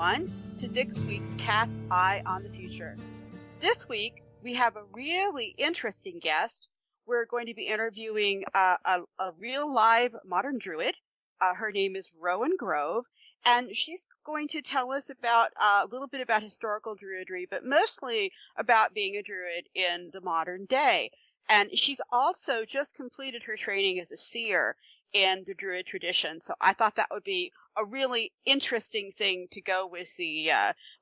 everyone, to this week's Cat's Eye on the Future. This week, we have a really interesting guest. We're going to be interviewing a real live modern druid. Her name is Rowen Grove, and she's going to tell us about a little bit about historical druidry, but mostly about being a druid in the modern day. And she's also just completed her training as a seer in the Druid tradition. So I thought would be a really interesting thing to go with the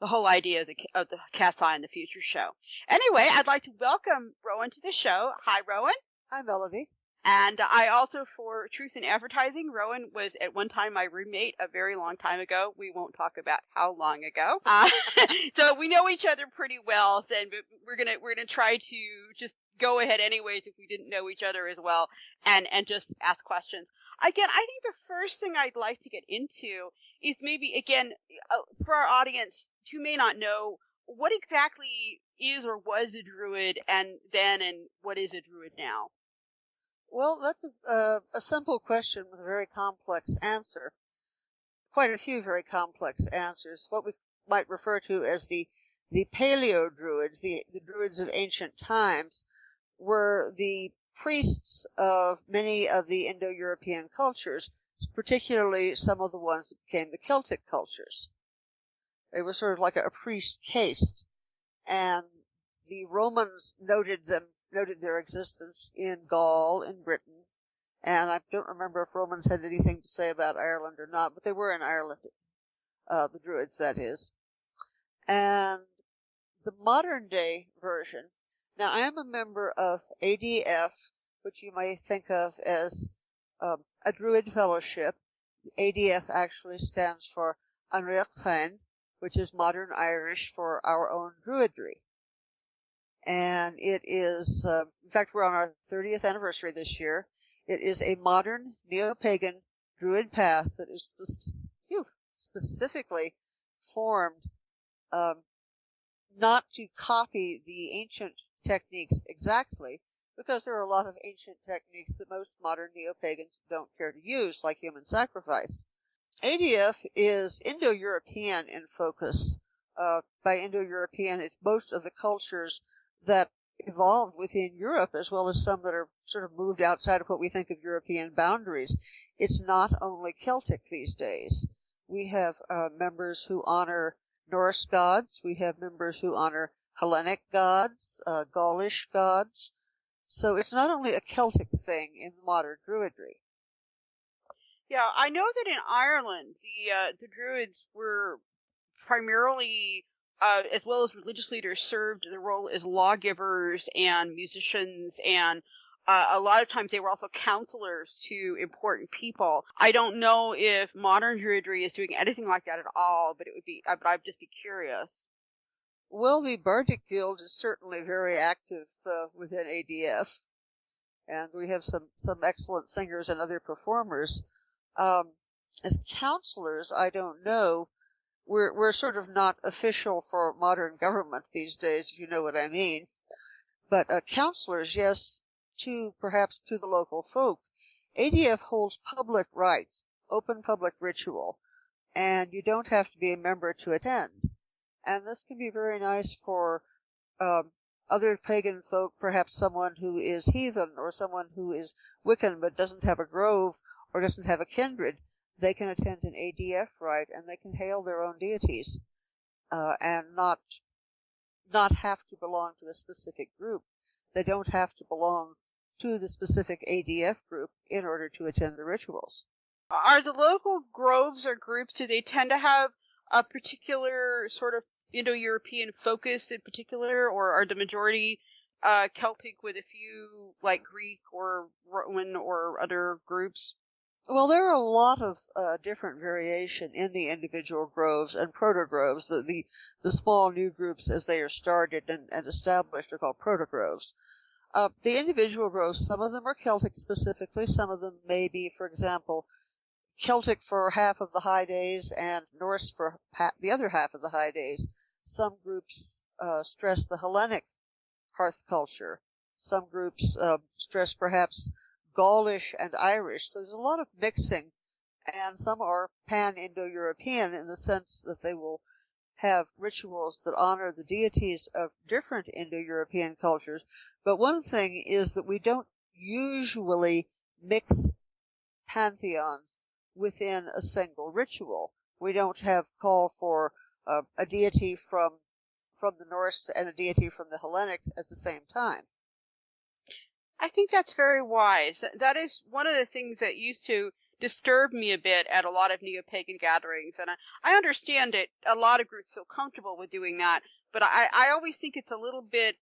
whole idea of the Cat's Eye in the Future show. Anyway, I'd like to welcome Rowen to the show. Hi, Rowen. Hi, Melodi. And I also, for Truth in Advertising, Rowen was at one time my roommate a very long time ago. We won't talk about how long ago. So we know each other pretty well, and we're gonna try to just go ahead anyways if we didn't know each other as well, and just ask questions. Again, I think the first thing I'd like to get into is maybe, again, for our audience who may not know, what exactly is or was a druid and what is a druid now? Well, that's a simple question with a very complex answer. Quite a few very complex answers. What we might refer to as the paleo druids, the druids of ancient times, were the priests of many of the Indo-European cultures, particularly some of the ones that became the Celtic cultures. They were sort of like a priest caste, and the Romans noted their existence in Gaul, in Britain, and I don't remember if Romans had anything to say about Ireland or not, but they were in Ireland, the Druids, that is. And the modern day version, now I am a member of ADF, which you may think of as a Druid fellowship. ADF actually stands for Anriachchain, which is modern Irish for our own Druidry. And it is, in fact, we're on our 30th anniversary this year. It is a modern neo-pagan Druid path that is specifically formed not to copy the ancient techniques exactly, because there are a lot of ancient techniques that most modern neo-pagans don't care to use, like human sacrifice. ADF is Indo-European in focus. By Indo-European, it's most of the cultures that evolved within Europe, as well as some that are sort of moved outside of what we think of European boundaries. It's not only Celtic these days. We have members who honor Norse gods. We have members who honor Hellenic gods, Gaulish gods. So it's not only a Celtic thing in modern Druidry. Yeah, I know that in Ireland, the Druids were primarily, as well as religious leaders, served the role as lawgivers and musicians, and a lot of times they were also counselors to important people. I don't know if modern Druidry is doing anything like that at all, but I'd just be curious. Well, the Bardic Guild is certainly very active within ADF, and we have some excellent singers and other performers. As counselors, I don't know. We're sort of not official for modern government these days, if you know what I mean. But counselors, yes, perhaps to the local folk. ADF holds public rites, open public ritual, and you don't have to be a member to attend. And this can be very nice for other pagan folk, perhaps someone who is heathen or someone who is Wiccan but doesn't have a grove or doesn't have a kindred. They can attend an ADF rite and they can hail their own deities and not have to belong to a specific group. They don't have to belong to the specific ADF group in order to attend the rituals. Are the local groves or groups, do they tend to have a particular sort of Indo-European focus in particular, or are the majority Celtic with a few like Greek or Roman or other groups? Well, there are a lot of different variation in the individual groves and proto-groves. The small new groups as they are started and established are called proto-groves. The individual groves, some of them are Celtic specifically, some of them may be, for example, Celtic for half of the high days and Norse for the other half of the high days. Some groups stress the Hellenic hearth culture. Some groups stress perhaps Gaulish and Irish. So there's a lot of mixing and some are pan-Indo-European in the sense that they will have rituals that honor the deities of different Indo-European cultures. But one thing is that we don't usually mix pantheons within a single ritual. We don't have call for a deity from the Norse and a deity from the Hellenic at the same time. I think that's very wise. That is one of the things that used to disturb me a bit at a lot of neo-pagan gatherings, and I understand it. A lot of groups feel comfortable with doing that, but I always think it's a little bit,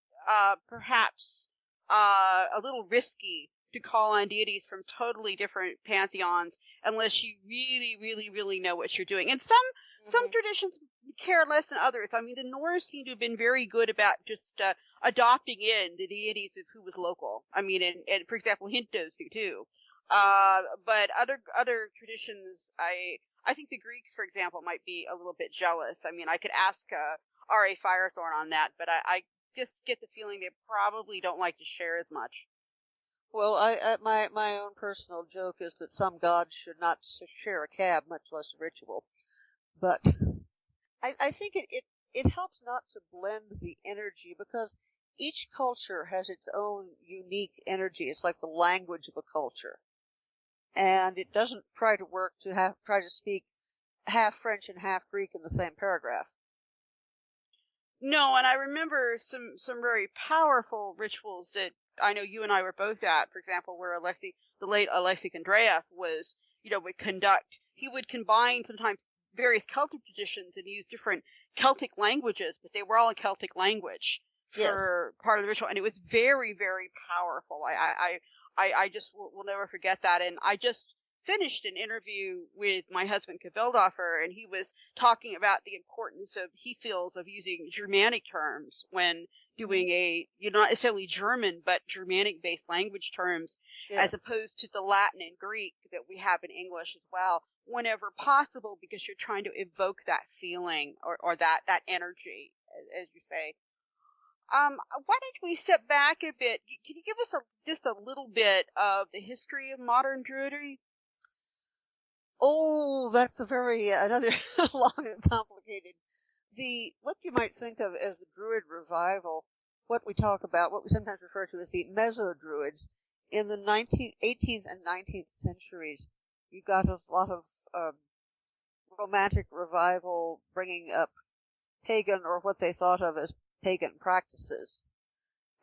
perhaps, a little risky to call on deities from totally different pantheons unless you really, really, really know what you're doing. And some traditions care less than others. I mean, the Norse seem to have been very good about just adopting in the deities of who was local. I mean, and for example, Hindos do too. But other traditions, I think the Greeks, for example, might be a little bit jealous. I mean, I could ask R.A. Firethorn on that, but I just get the feeling they probably don't like to share as much. Well, my own personal joke is that some gods should not share a cab, much less a ritual. But I think it helps not to blend the energy, because each culture has its own unique energy. It's like the language of a culture. And it doesn't try to speak half French and half Greek in the same paragraph. No, and I remember some very powerful rituals that I know you and I were both at. For example, where the late Alexei Kondratiev was, would conduct. He would combine sometimes various Celtic traditions and use different Celtic languages, but they were all in Celtic language for part of the ritual, and it was very, very powerful. I just will never forget that. And I just finished an interview with my husband Kavildoffer, and he was talking about the importance he feels of using Germanic terms when doing not necessarily German, but Germanic-based language terms, as opposed to the Latin and Greek that we have in English as well, whenever possible, because you're trying to evoke that feeling or that energy, as you say. Why don't we step back a bit? Can you give us just a little bit of the history of modern Druidry? Oh, that's another long and complicated. What you might think of as the Druid revival, what we sometimes refer to as the Meso-Druids, in the 18th and 19th centuries, you got a lot of romantic revival bringing up pagan, or what they thought of as pagan practices.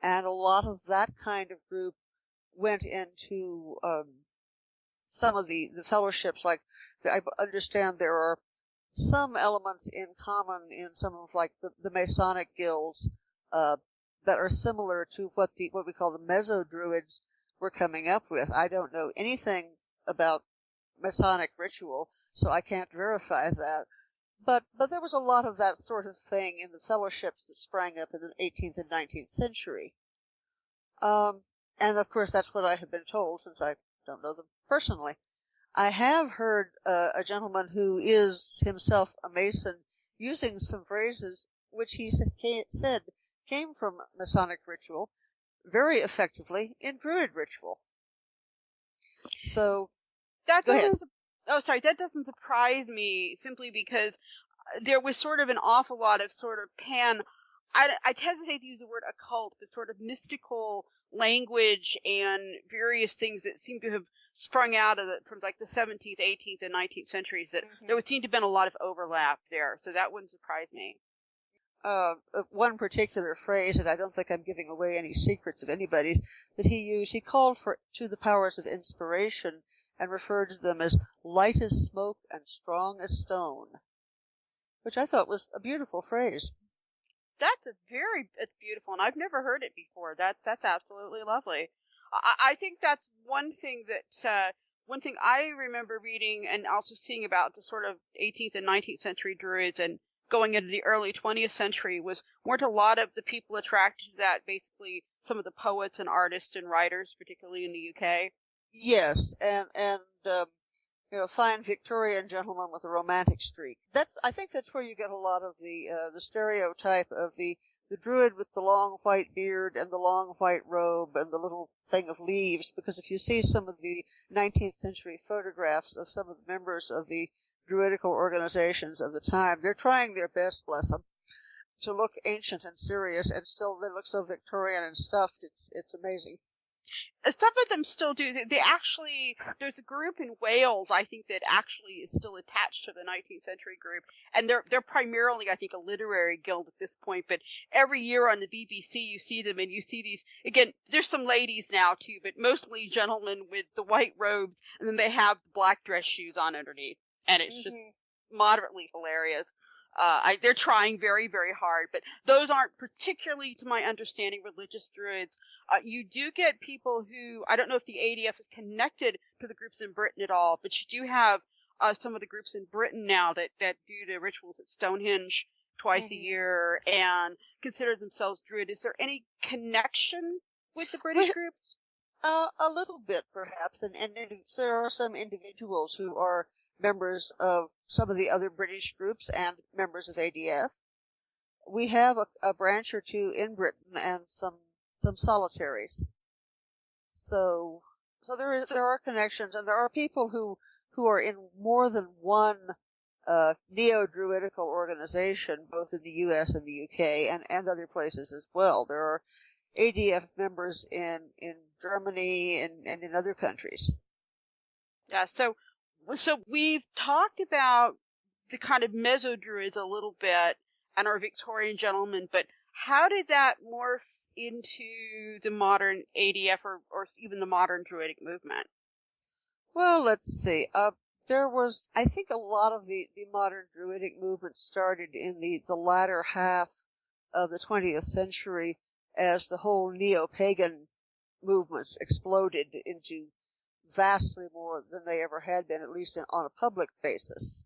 And a lot of that kind of group went into some of the fellowships. Like, I understand there are some elements in common in some of the Masonic guilds that are similar to what we call the Meso-Druids were coming up with. I don't know anything about Masonic ritual, so I can't verify that. But there was a lot of that sort of thing in the fellowships that sprang up in the 18th and 19th century. And of course that's what I have been told, since I don't know them personally. I have heard a gentleman who is himself a Mason using some phrases which he said came from Masonic ritual very effectively in Druid ritual. So that go ahead. That doesn't surprise me, simply because there was sort of an awful lot of sort of I hesitate to use the word occult, but sort of mystical language and various things that seem to have sprung out from like the 17th, 18th, and 19th centuries, that there would seem to have been a lot of overlap there. So that wouldn't surprise me. One particular phrase, and I don't think I'm giving away any secrets of anybody, that he used, he called to the powers of inspiration and referred to them as light as smoke and strong as stone, which I thought was a beautiful phrase. It's beautiful, and I've never heard it before. That's absolutely lovely. I think that's one thing I remember reading and also seeing about the sort of 18th and 19th century Druids and going into the early 20th century weren't a lot of the people attracted to that, basically some of the poets and artists and writers, particularly in the UK? Yes, and fine Victorian gentleman with a romantic streak. I think that's where you get a lot of the stereotype of the Druid with the long white beard and the long white robe and the little thing of leaves, because if you see some of the 19th century photographs of some of the members of the Druidical organizations of the time, they're trying their best, bless them, to look ancient and serious, and still they look so Victorian and stuffed. It's amazing. Some of them still do. They actually, there's a group in Wales, I think, that actually is still attached to the 19th century group, and they're primarily, I think, a literary guild at this point. But every year on the BBC, you see them, and you see these again. There's some ladies now too, but mostly gentlemen with the white robes, and then they have the black dress shoes on underneath, and it's just moderately hilarious. They're trying very, very hard, but those aren't particularly, to my understanding, religious druids. You do get people who, I don't know if the ADF is connected to the groups in Britain at all, but you do have some of the groups in Britain now that do the rituals at Stonehenge twice a year and consider themselves druid. Is there any connection with the British groups? A little bit, perhaps, and there are some individuals who are members of some of the other British groups and members of ADF. We have a branch or two in Britain and some solitaries. So there are connections, and there are people who are in more than one neo-druidical organization, both in the U.S. and the UK and other places as well. There are ADF members in Germany and in other countries. Yeah, so we've talked about the kind of meso-druids a little bit and our Victorian gentlemen, but how did that morph into the modern ADF or even the modern druidic movement? Well, let's see. There was, I think, a lot of the modern druidic movement started in the latter half of the 20th century, as the whole neo-pagan movements exploded into vastly more than they ever had been, at least on a public basis.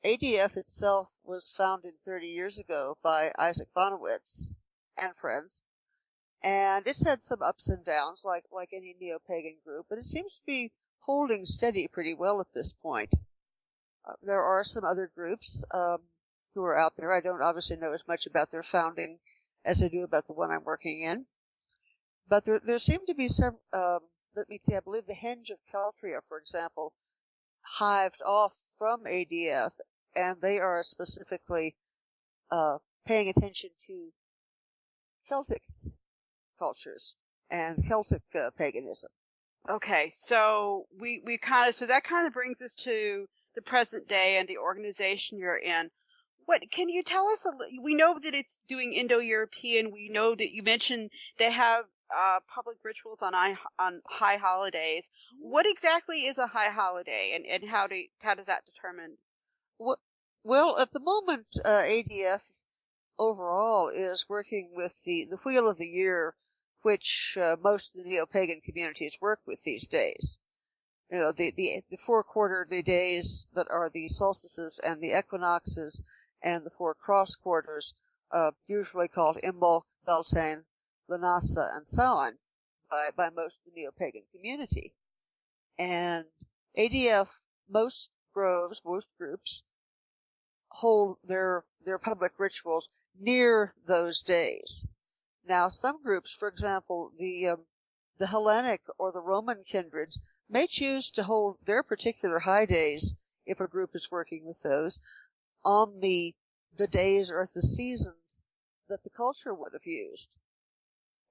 ADF itself was founded 30 years ago by Isaac Bonowitz and friends, and it's had some ups and downs like any neo-pagan group, but it seems to be holding steady pretty well at this point. There are some other groups who are out there. I don't obviously know as much about their founding as I do about the one I'm working in. But there seem to be some, let me see, I believe the Henge of Keltria, for example, hived off from ADF, and they are specifically paying attention to Celtic cultures and Celtic paganism. Okay, so so that kind of brings us to the present day and the organization you're in. What can you tell us? We know that it's doing Indo-European. We know that you mentioned they have public rituals on high holidays. What exactly is a high holiday, and how does that determine? Well, at the moment, ADF overall is working with the Wheel of the Year, which most of the neo-pagan communities work with these days. The 4 quarterly days that are the solstices and the equinoxes, and the 4 cross quarters, usually called Imbolc, Beltane, Lanasa, and so on, by most of the neo-pagan community. And ADF, most groves, most groups, hold their public rituals near those days. Now, some groups, for example, the Hellenic or the Roman kindreds, may choose to hold their particular high days, if a group is working with those, on the days or the seasons that the culture would have used.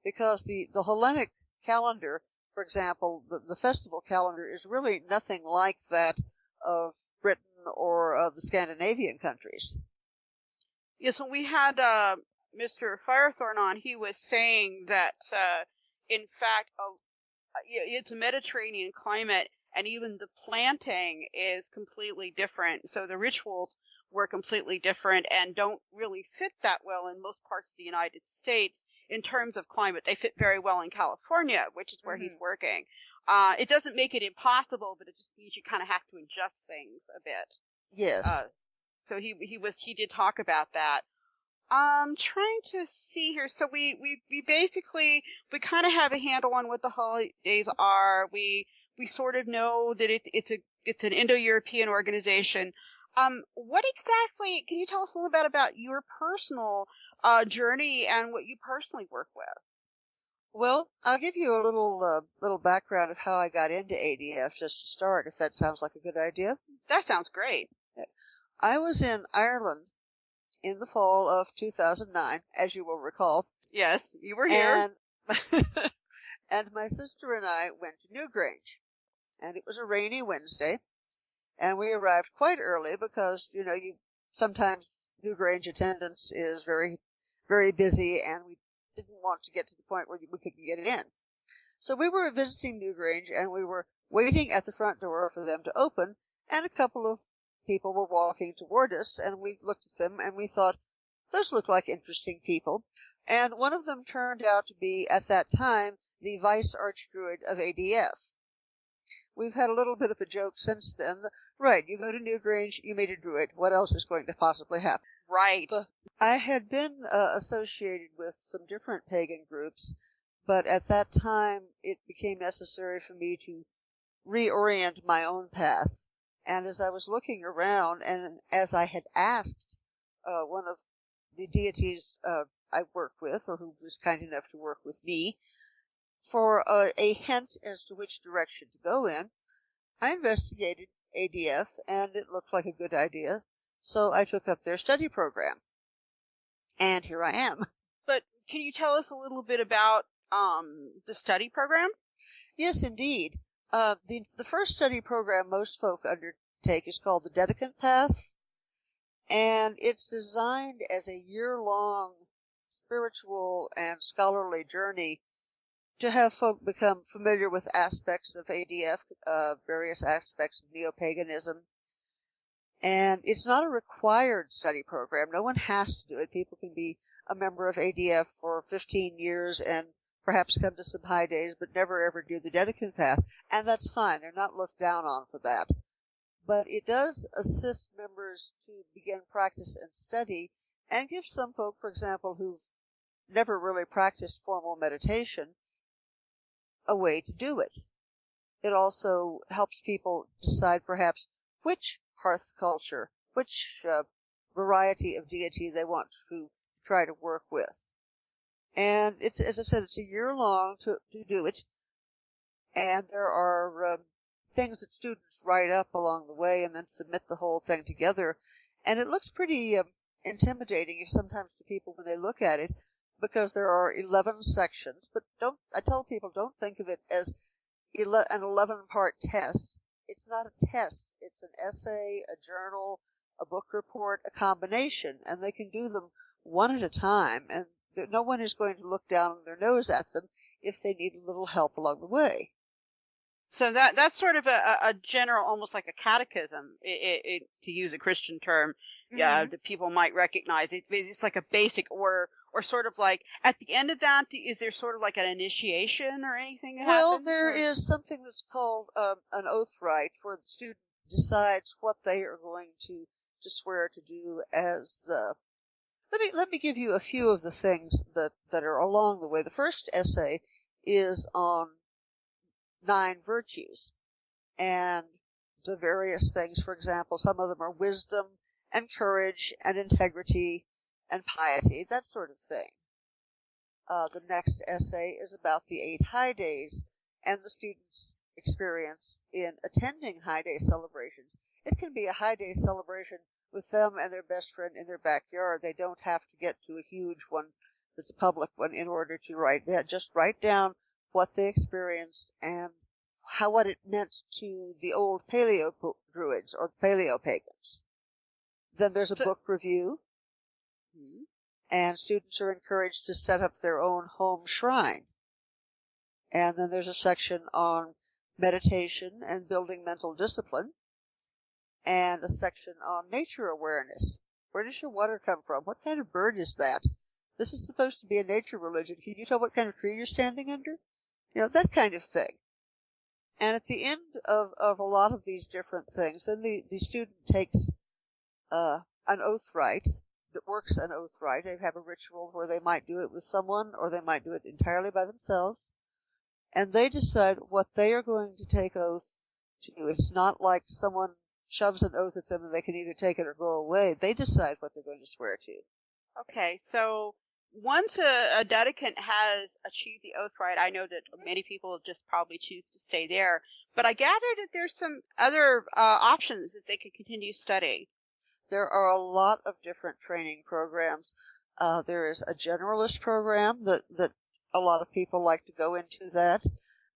Because the Hellenic calendar, for example, the festival calendar is really nothing like that of Britain or of the Scandinavian countries. Yes, when we had Mr. Firethorn on, he was saying that, in fact, it's a Mediterranean climate, and even the planting is completely different. So the rituals were completely different and don't really fit that well in most parts of the United States in terms of climate. They fit very well in California, which is where he's working. It doesn't make it impossible, but it just means you kind of have to adjust things a bit. Yes. So he did talk about that. I'm trying to see here. So we basically kind of have a handle on what the holidays are. We we sort of know that it's an Indo-European organization. What exactly, can you tell us a little bit about your personal journey and what you personally work with? Well, I'll give you a little background of how I got into ADF just to start, if that sounds like a good idea. That sounds great. I was in Ireland in the fall of 2009, as you will recall. Yes, you were here. And my sister and I went to Newgrange, and it was a rainy Wednesday, and we arrived quite early because, sometimes Newgrange attendance is very, very busy, and we didn't want to get to the point where we couldn't get it in. So we were visiting Newgrange, and we were waiting at the front door for them to open, and a couple of people were walking toward us, and we looked at them, and we thought, those look like interesting people. And one of them turned out to be, at that time, the Vice Archdruid of ADF. We've had a little bit of a joke since then. Right, you go to Newgrange, you meet a druid. What else is going to possibly happen? Right. But I had been associated with some different pagan groups, but at that time it became necessary for me to reorient my own path. And as I was looking around, and as I had asked one of the deities I work with, or who was kind enough to work with me, for a hint as to which direction to go in, I investigated ADF, and it looked like a good idea, so I took up their study program. And here I am. But can you tell us a little bit about the study program? Yes, indeed. The first study program most folk undertake is called the Dedicant Path, and it's designed as a year-long spiritual and scholarly journey to have folk become familiar with aspects of ADF, various aspects of neo-paganism. And it's not a required study program. No one has to do it. People can be a member of ADF for 15 years and perhaps come to some high days, but never ever do the Dedicant Path. And that's fine. They're not looked down on for that. But it does assist members to begin practice and study, and give some folk, for example, who've never really practiced formal meditation, a way to do it. It also helps people decide perhaps which hearth culture, which variety of deity they want to try to work with. And it's, as I said, it's a year long to do it. And there are things that students write up along the way and then submit the whole thing together. And it looks pretty intimidating sometimes to people when they look at it, because there are 11 sections. But I tell people, don't think of it as an 11-part test. It's not a test. It's an essay, a journal, a book report, a combination, and they can do them one at a time, and no one is going to look down their nose at them if they need a little help along the way. So that's sort of a general, almost like a catechism, to use a Christian term, Mm-hmm. that people might recognize. It's like a basic, or sort of like, at the end of that, is there sort of like an initiation or anything that Well, happens? there is something that's called an oath rite, where the student decides what they are going to swear to do as. Let me give you a few of the things that are along the way. The first essay is on 9 virtues, and the various things. For example, some of them are wisdom and courage and integrity and piety, that sort of thing. The next essay is about the 8 high days and the student's experience in attending high day celebrations. It can be a high day celebration with them and their best friend in their backyard. They don't have to get to a huge one that's a public one in order to write that. Just write down what they experienced and what it meant to the old paleo druids or the paleo pagans. Then there's a book review. And students are encouraged to set up their own home shrine. And then there's a section on meditation and building mental discipline, and a section on nature awareness. Where does your water come from? What kind of bird is that? This is supposed to be a nature religion. Can you tell what kind of tree you're standing under? That kind of thing. And at the end of a lot of these different things, then the student takes an oath rite. That works an oath rite. They have a ritual where they might do it with someone, or they might do it entirely by themselves. and they decide what they are going to take oath to. It's not like someone shoves an oath at them and they can either take it or go away. They decide what they're going to swear to. Okay, so once a dedicant has achieved the oath rite, I know that many people just probably choose to stay there, but I gather that there's some other options that they can continue studying. There are a lot of different training programs. There is a generalist program that a lot of people like to go into that.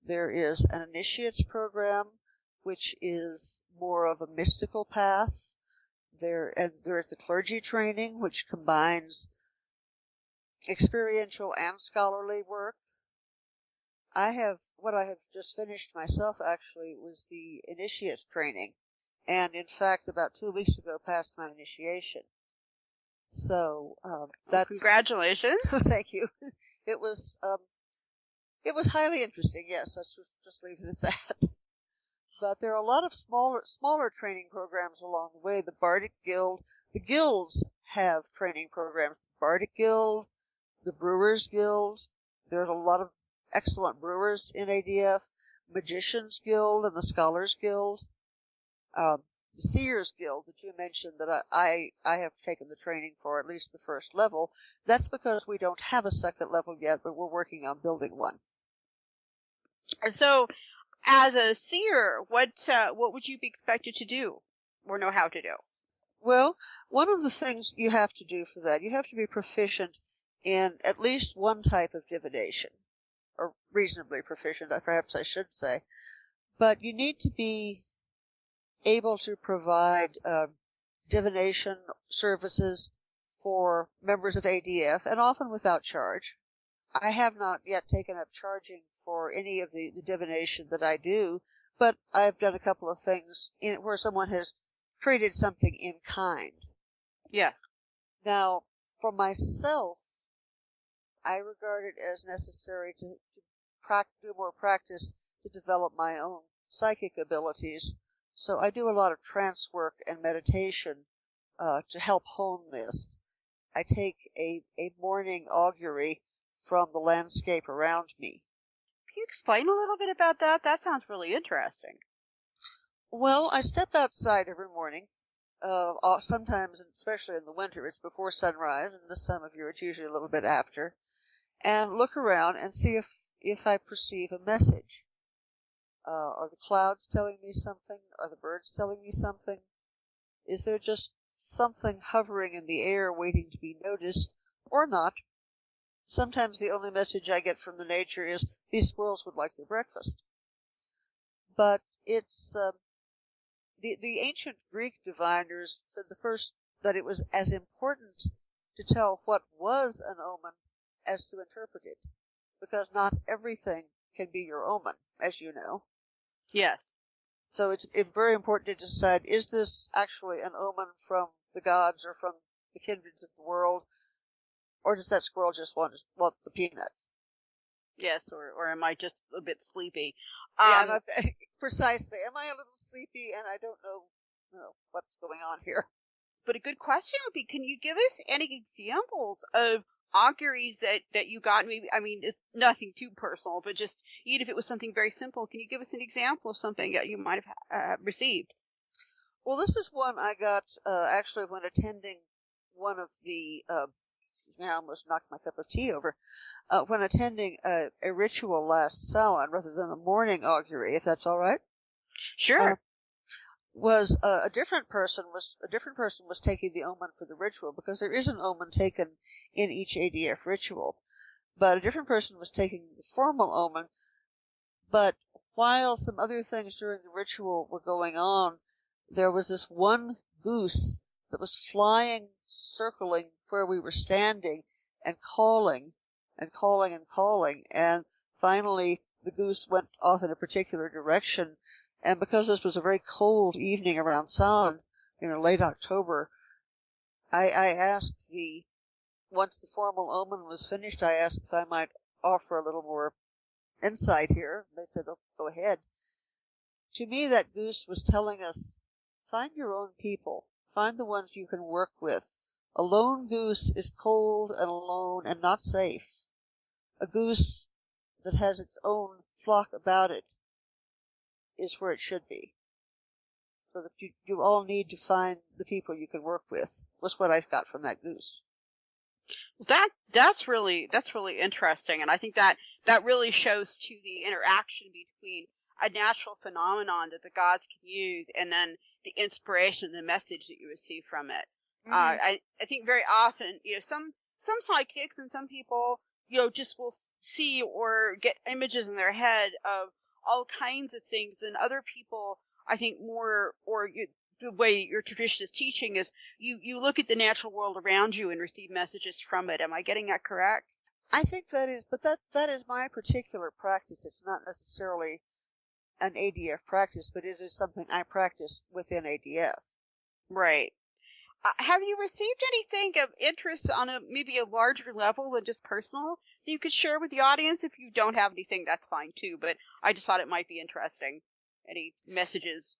There is an initiates program, which is more of a mystical path. There is the clergy training, which combines experiential and scholarly work. What I have just finished myself actually was the initiates training, and in fact about 2 weeks ago passed my initiation. So that's congratulations. Thank you. It was highly interesting. Yes, let's just leave it at that. But there are a lot of smaller training programs along the way. The Bardic Guild, the guilds have training programs. The Bardic Guild, the Brewers Guild. There's a lot of excellent brewers in ADF. Magicians Guild and the Scholars Guild. The Seers Guild that you mentioned that I have taken the training for, at least the first level. That's because we don't have a second level yet, but we're working on building one. So, as a seer, what would you be expected to do or know how to do? Well, one of the things you have to do for that, you have to be proficient in at least one type of divination, or reasonably proficient, perhaps I should say. But you need to be able to provide divination services for members of ADF, and often without charge. I have not yet taken up charging for any of the divination that I do, but I've done a couple of things where someone has traded something in kind. Yeah. Now, for myself, I regard it as necessary to do more practice to develop my own psychic abilities. So I do a lot of trance work and meditation to help hone this. I take a morning augury from the landscape around me. Can you explain a little bit about that? That sounds really interesting. Well, I step outside every morning. Sometimes, especially in the winter, it's before sunrise, and this time of year it's usually a little bit after, and look around and see if I perceive a message. Are the clouds telling me something? Are the birds telling me something? Is there just something hovering in the air waiting to be noticed, or not? Sometimes the only message I get from the nature is, these squirrels would like their breakfast. But it's, the ancient Greek diviners said that it was as important to tell what was an omen as to interpret it, because not everything can be your omen, as you know. Yes. So it's very important to decide, is this actually an omen from the gods or from the kindreds of the world, or does that squirrel just want the peanuts? Yes, or am I just a bit sleepy? Yeah, precisely. Am I a little sleepy and I don't know what's going on here? But a good question would be, can you give us any examples of auguries that you got? Maybe, I mean, it's nothing too personal, but just even if it was something very simple, can you give us an example of something that you might have received? Well, this is one I got actually when attending one of the. Excuse me, I almost knocked my cup of tea over. When attending a ritual last Samhain, rather than the morning augury, if that's all right. Sure. Was a different person was taking the omen for the ritual, because there is an omen taken in each ADF ritual, but a different person was taking the formal omen. But while some other things during the ritual were going on, there was this one goose that was flying, circling where we were standing, and calling and calling and calling, and finally the goose went off in a particular direction. And because this was a very cold evening around Samhain, late October, I asked once the formal omen was finished, I asked if I might offer a little more insight here. They said, oh, go ahead. To me, that goose was telling us, find your own people. Find the ones you can work with. A lone goose is cold and alone and not safe. A goose that has its own flock about it is where it should be. So that you all need to find the people you can work with, was what I've got from that goose. That's really interesting, and I think that really shows to the interaction between a natural phenomenon that the gods can use, and then the inspiration, the message that you receive from it. I think very often, some psychics and some people, just will see or get images in their head of all kinds of things, and other people, I think more, the way your tradition is teaching is you look at the natural world around you and receive messages from it. Am I getting that correct? I think that is, but that is my particular practice. It's not necessarily an ADF practice, but it is something I practice within ADF. Right. Have you received anything of interest on maybe a larger level than just personal that you could share with the audience? If you don't have anything, that's fine too, but I just thought it might be interesting. Any messages?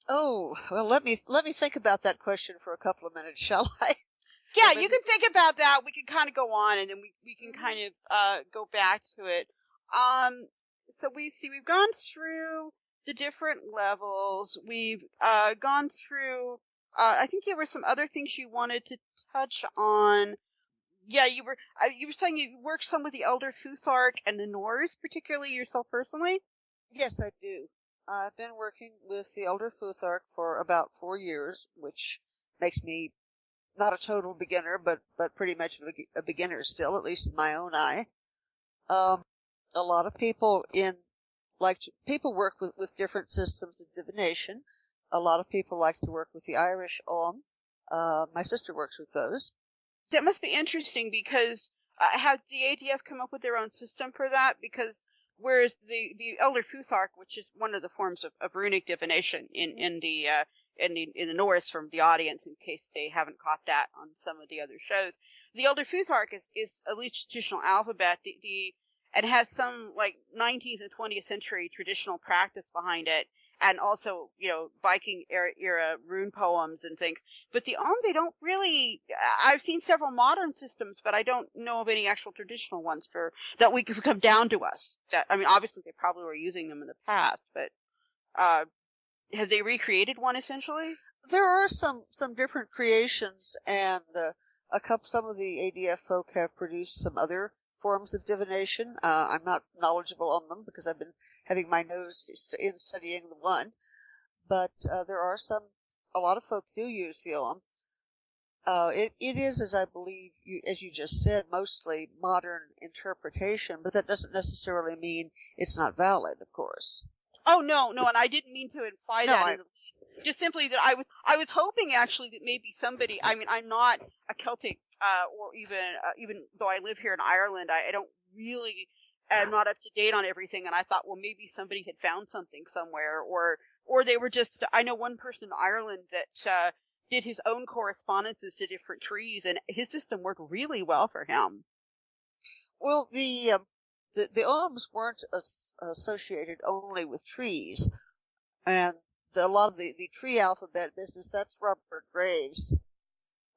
Oh, well, let me think about that question for a couple of minutes, shall I? Yeah, you can think about that. We can kind of go on, and then we can kind of go back to it. So we've gone through the different levels. We've gone through. I think there were some other things you wanted to touch on. Yeah, you were saying you work some with the Elder Futhark and the Norse, particularly yourself personally. Yes, I do. I've been working with the Elder Futhark for about 4 years, which makes me not a total beginner, but pretty much a beginner still, at least in my own eye. A lot of people people work with different systems of divination. A lot of people like to work with the Irish Om. My sister works with those. That must be interesting, because has the ADF come up with their own system for that? Because whereas the Elder Futhark, which is one of the forms of runic divination in the Norse, from the audience, in case they haven't caught that on some of the other shows, the Elder Futhark is at least traditional alphabet, and has some like 19th and 20th century traditional practice behind it, and also Viking era rune poems and things. But the they don't really. I've seen several modern systems, but I don't know of any actual traditional ones that we could come down to us. I mean, obviously they probably were using them in the past, but have they recreated one essentially? There are some different creations, and some of the ADF folk have produced some other forms of divination. I'm not knowledgeable on them because I've been having my nose in studying the one, but there are a lot of folk do use the Om. It is, as I believe, as you just said, mostly modern interpretation, but that doesn't necessarily mean it's not valid, of course. Oh, no, and I didn't mean to imply that. Just simply that I was hoping actually that maybe somebody. I mean, I'm not a Celtic, or even though I live here in Ireland, I don't really am not up to date on everything. And I thought, well, maybe somebody had found something somewhere, or they were just. I know one person in Ireland that did his own correspondences to different trees, and his system worked really well for him. Well, the Oms weren't associated only with trees, and a lot of the tree alphabet business, that's Robert Graves.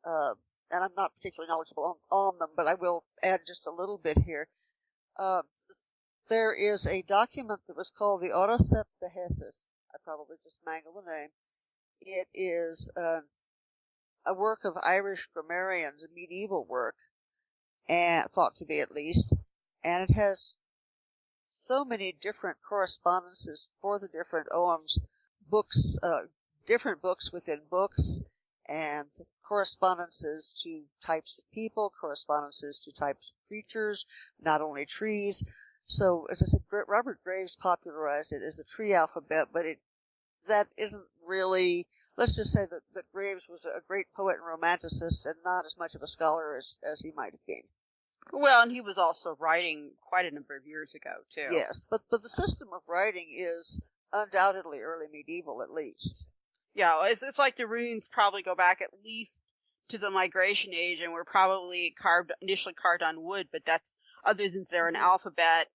And I'm not particularly knowledgeable on them, but I will add just a little bit here. There is a document that was called the Autocept Thesis. I probably just mangled the name. It is a work of Irish grammarians, a medieval work, and thought to be at least, and it has so many different correspondences for the different Oms, books, different books within books, and correspondences to types of people, correspondences to types of creatures, not only trees. So, as I said, Robert Graves popularized it as a tree alphabet, but that isn't really. Let's just say that Graves was a great poet and romanticist, and not as much of a scholar as he might have been. Well, and he was also writing quite a number of years ago, too. Yes, but the system of writing is undoubtedly early medieval, at least. Yeah, it's like the runes probably go back at least to the Migration Age, and were probably initially carved on wood, but that's, other than they're an alphabet,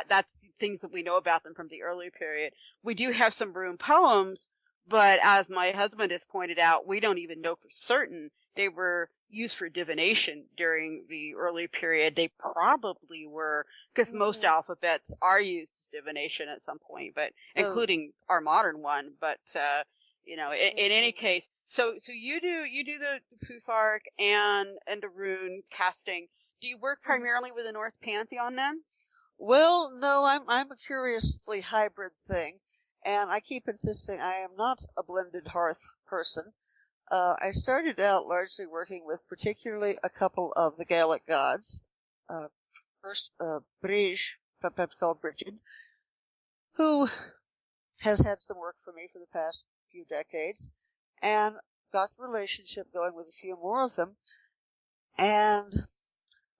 that's things that we know about them from the early period. We do have some rune poems, But as my husband has pointed out, we don't even know for certain they were used for divination during the early period. They probably were, because most alphabets are used as divination at some point, but including our modern one. But in any case, so you do the Futhark and the rune casting. Do you work primarily with the North Pantheon then? Well, no, I'm a curiously hybrid thing, and I keep insisting I am not a blended hearth person. I started out largely working with particularly a couple of the Gaelic gods. First, Brige, perhaps called Brigid, who has had some work for me for the past few decades, and got the relationship going with a few more of them. And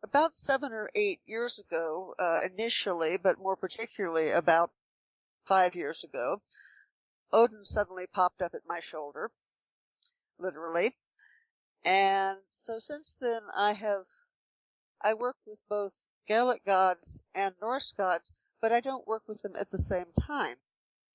about 7 or 8 years ago, initially, but more particularly about 5 years ago, Odin suddenly popped up at my shoulder, literally. And so since then I work with both Gaelic gods and Norse gods, but I don't work with them at the same time.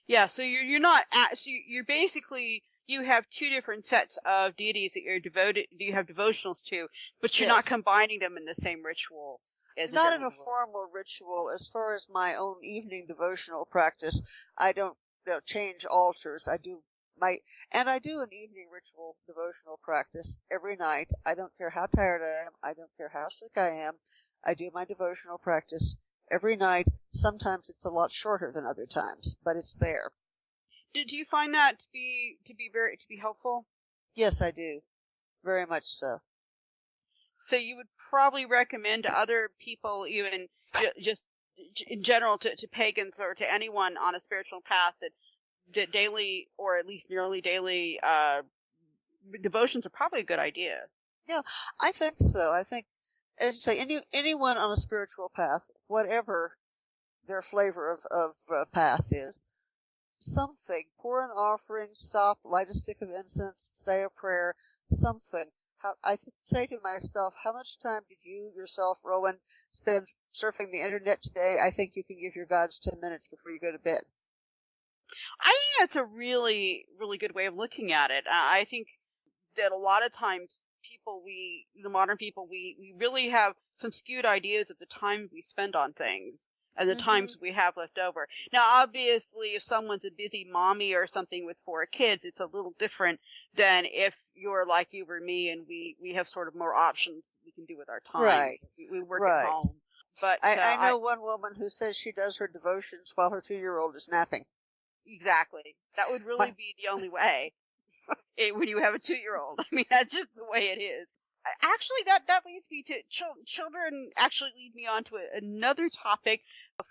Yeah, so you're not so you're basically, you have two different sets of deities that you have devotionals to, but you're not combining them in the same ritual. Not in a formal ritual. As far as my own evening devotional practice, I don't change altars. I do an evening ritual devotional practice every night. I don't care how tired I am. I don't care how sick I am. I do my devotional practice every night. Sometimes it's a lot shorter than other times, but it's there. Do you find that to be helpful? Yes, I do. Very much so. So you would probably recommend to other people, even just in general, to pagans or to anyone on a spiritual path, that daily or at least nearly daily devotions are probably a good idea. Yeah, I think so. I think, as you say, anyone on a spiritual path, whatever their flavor of path is, something, pour an offering, stop, light a stick of incense, say a prayer, something. I say to myself, how much time did you yourself, Rowen, spend surfing the internet today? I think you can give your gods 10 minutes before you go to bed. I think that's a really, really good way of looking at it. I think that a lot of times the modern people, we really have some skewed ideas of the time we spend on things and the times we have left over. Now, obviously, if someone's a busy mommy or something with 4 kids, it's a little different than if you're like you or me and we have sort of more options we can do with our time. Right. We work at home. But I know one woman who says she does her devotions while her 2-year-old is napping. Exactly. That would really be the only way when you have a 2-year-old. I mean, that's just the way it is. Actually, that leads me to children. Actually, lead me on to another topic of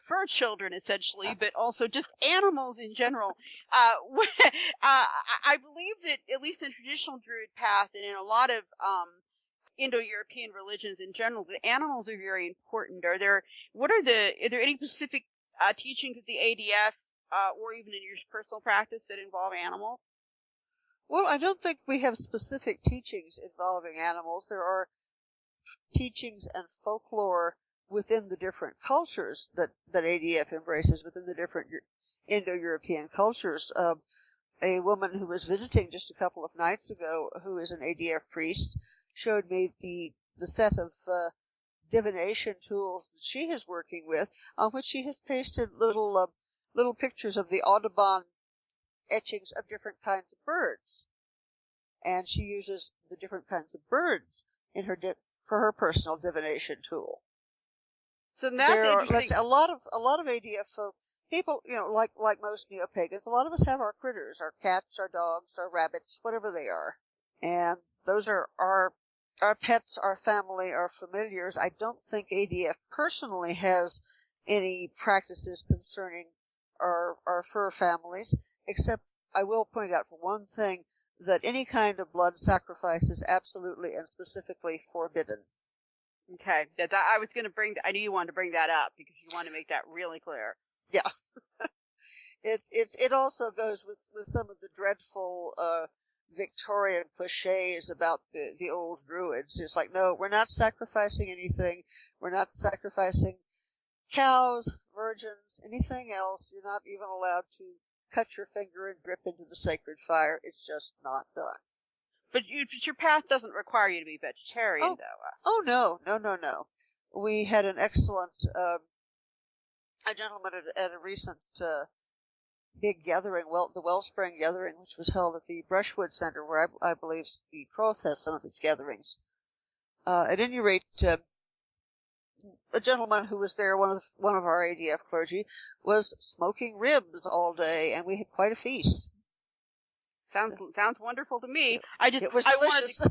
fur children, essentially, but also just animals in general. I believe that at least in traditional Druid path and in a lot of Indo-European religions in general, the animals are very important. Are there any specific teachings of the ADF or even in your personal practice that involve animals? Well, I don't think we have specific teachings involving animals. There are teachings and folklore within the different cultures that ADF embraces, within the different Indo-European cultures. A woman who was visiting just a couple of nights ago, who is an ADF priest, showed me the set of divination tools that she is working with, on which she has pasted little pictures of the Audubon etchings of different kinds of birds, and she uses the different kinds of birds in her for her personal divination tool. So that's interesting. A lot of ADF folk, people, like most neo-pagans, a lot of us have our critters, our cats, our dogs, our rabbits, whatever they are, and those are our pets, our family, our familiars. I don't think ADF personally has any practices concerning our fur families, except I will point out for one thing that any kind of blood sacrifice is absolutely and specifically forbidden. Okay, I knew you wanted to bring that up because you want to make that really clear. Yeah. It also goes with some of the dreadful Victorian cliches about the old Druids. It's like, no, we're not sacrificing anything. We're not sacrificing cows, virgins, anything else. You're not even allowed to cut your finger and drip into the sacred fire. It's just not done. But your path doesn't require you to be vegetarian, though. Oh, no. We had an excellent, a gentleman at a recent, big gathering, the Wellspring gathering, which was held at the Brushwood Center, where I believe the Troth has some of its gatherings. At any rate, a gentleman who was there, one of our ADF clergy, was smoking ribs all day, and we had quite a feast. Sounds wonderful to me. It was delicious.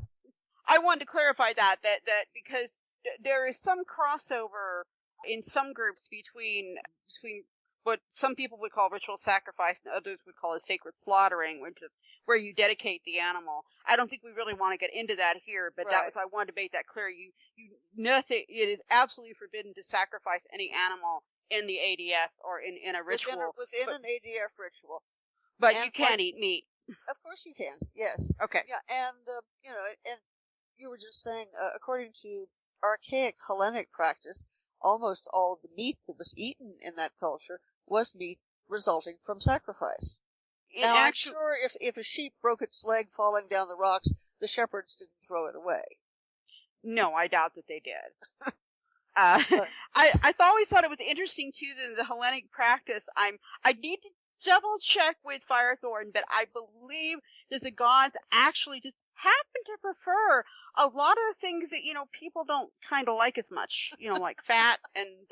I wanted to clarify that because there is some crossover in some groups between what some people would call ritual sacrifice and others would call as sacred slaughtering, which is where you dedicate the animal. I don't think we really want to get into that here, but Right. I wanted to make that clear. Nothing. It is absolutely forbidden to sacrifice any animal in the ADF or in a ritual within an ADF ritual. But you can't eat meat. Of course you can. Yes. Okay. Yeah, and and you were just saying, according to archaic Hellenic practice, almost all of the meat that was eaten in that culture was meat resulting from sacrifice. Now, I'm sure if a sheep broke its leg falling down the rocks, the shepherds didn't throw it away. No, I doubt that they did. I always thought it was interesting too that the Hellenic practice. I need to double check with Firethorn, but I believe that the gods actually just happen to prefer a lot of the things that people don't kind of like as much. Like fat and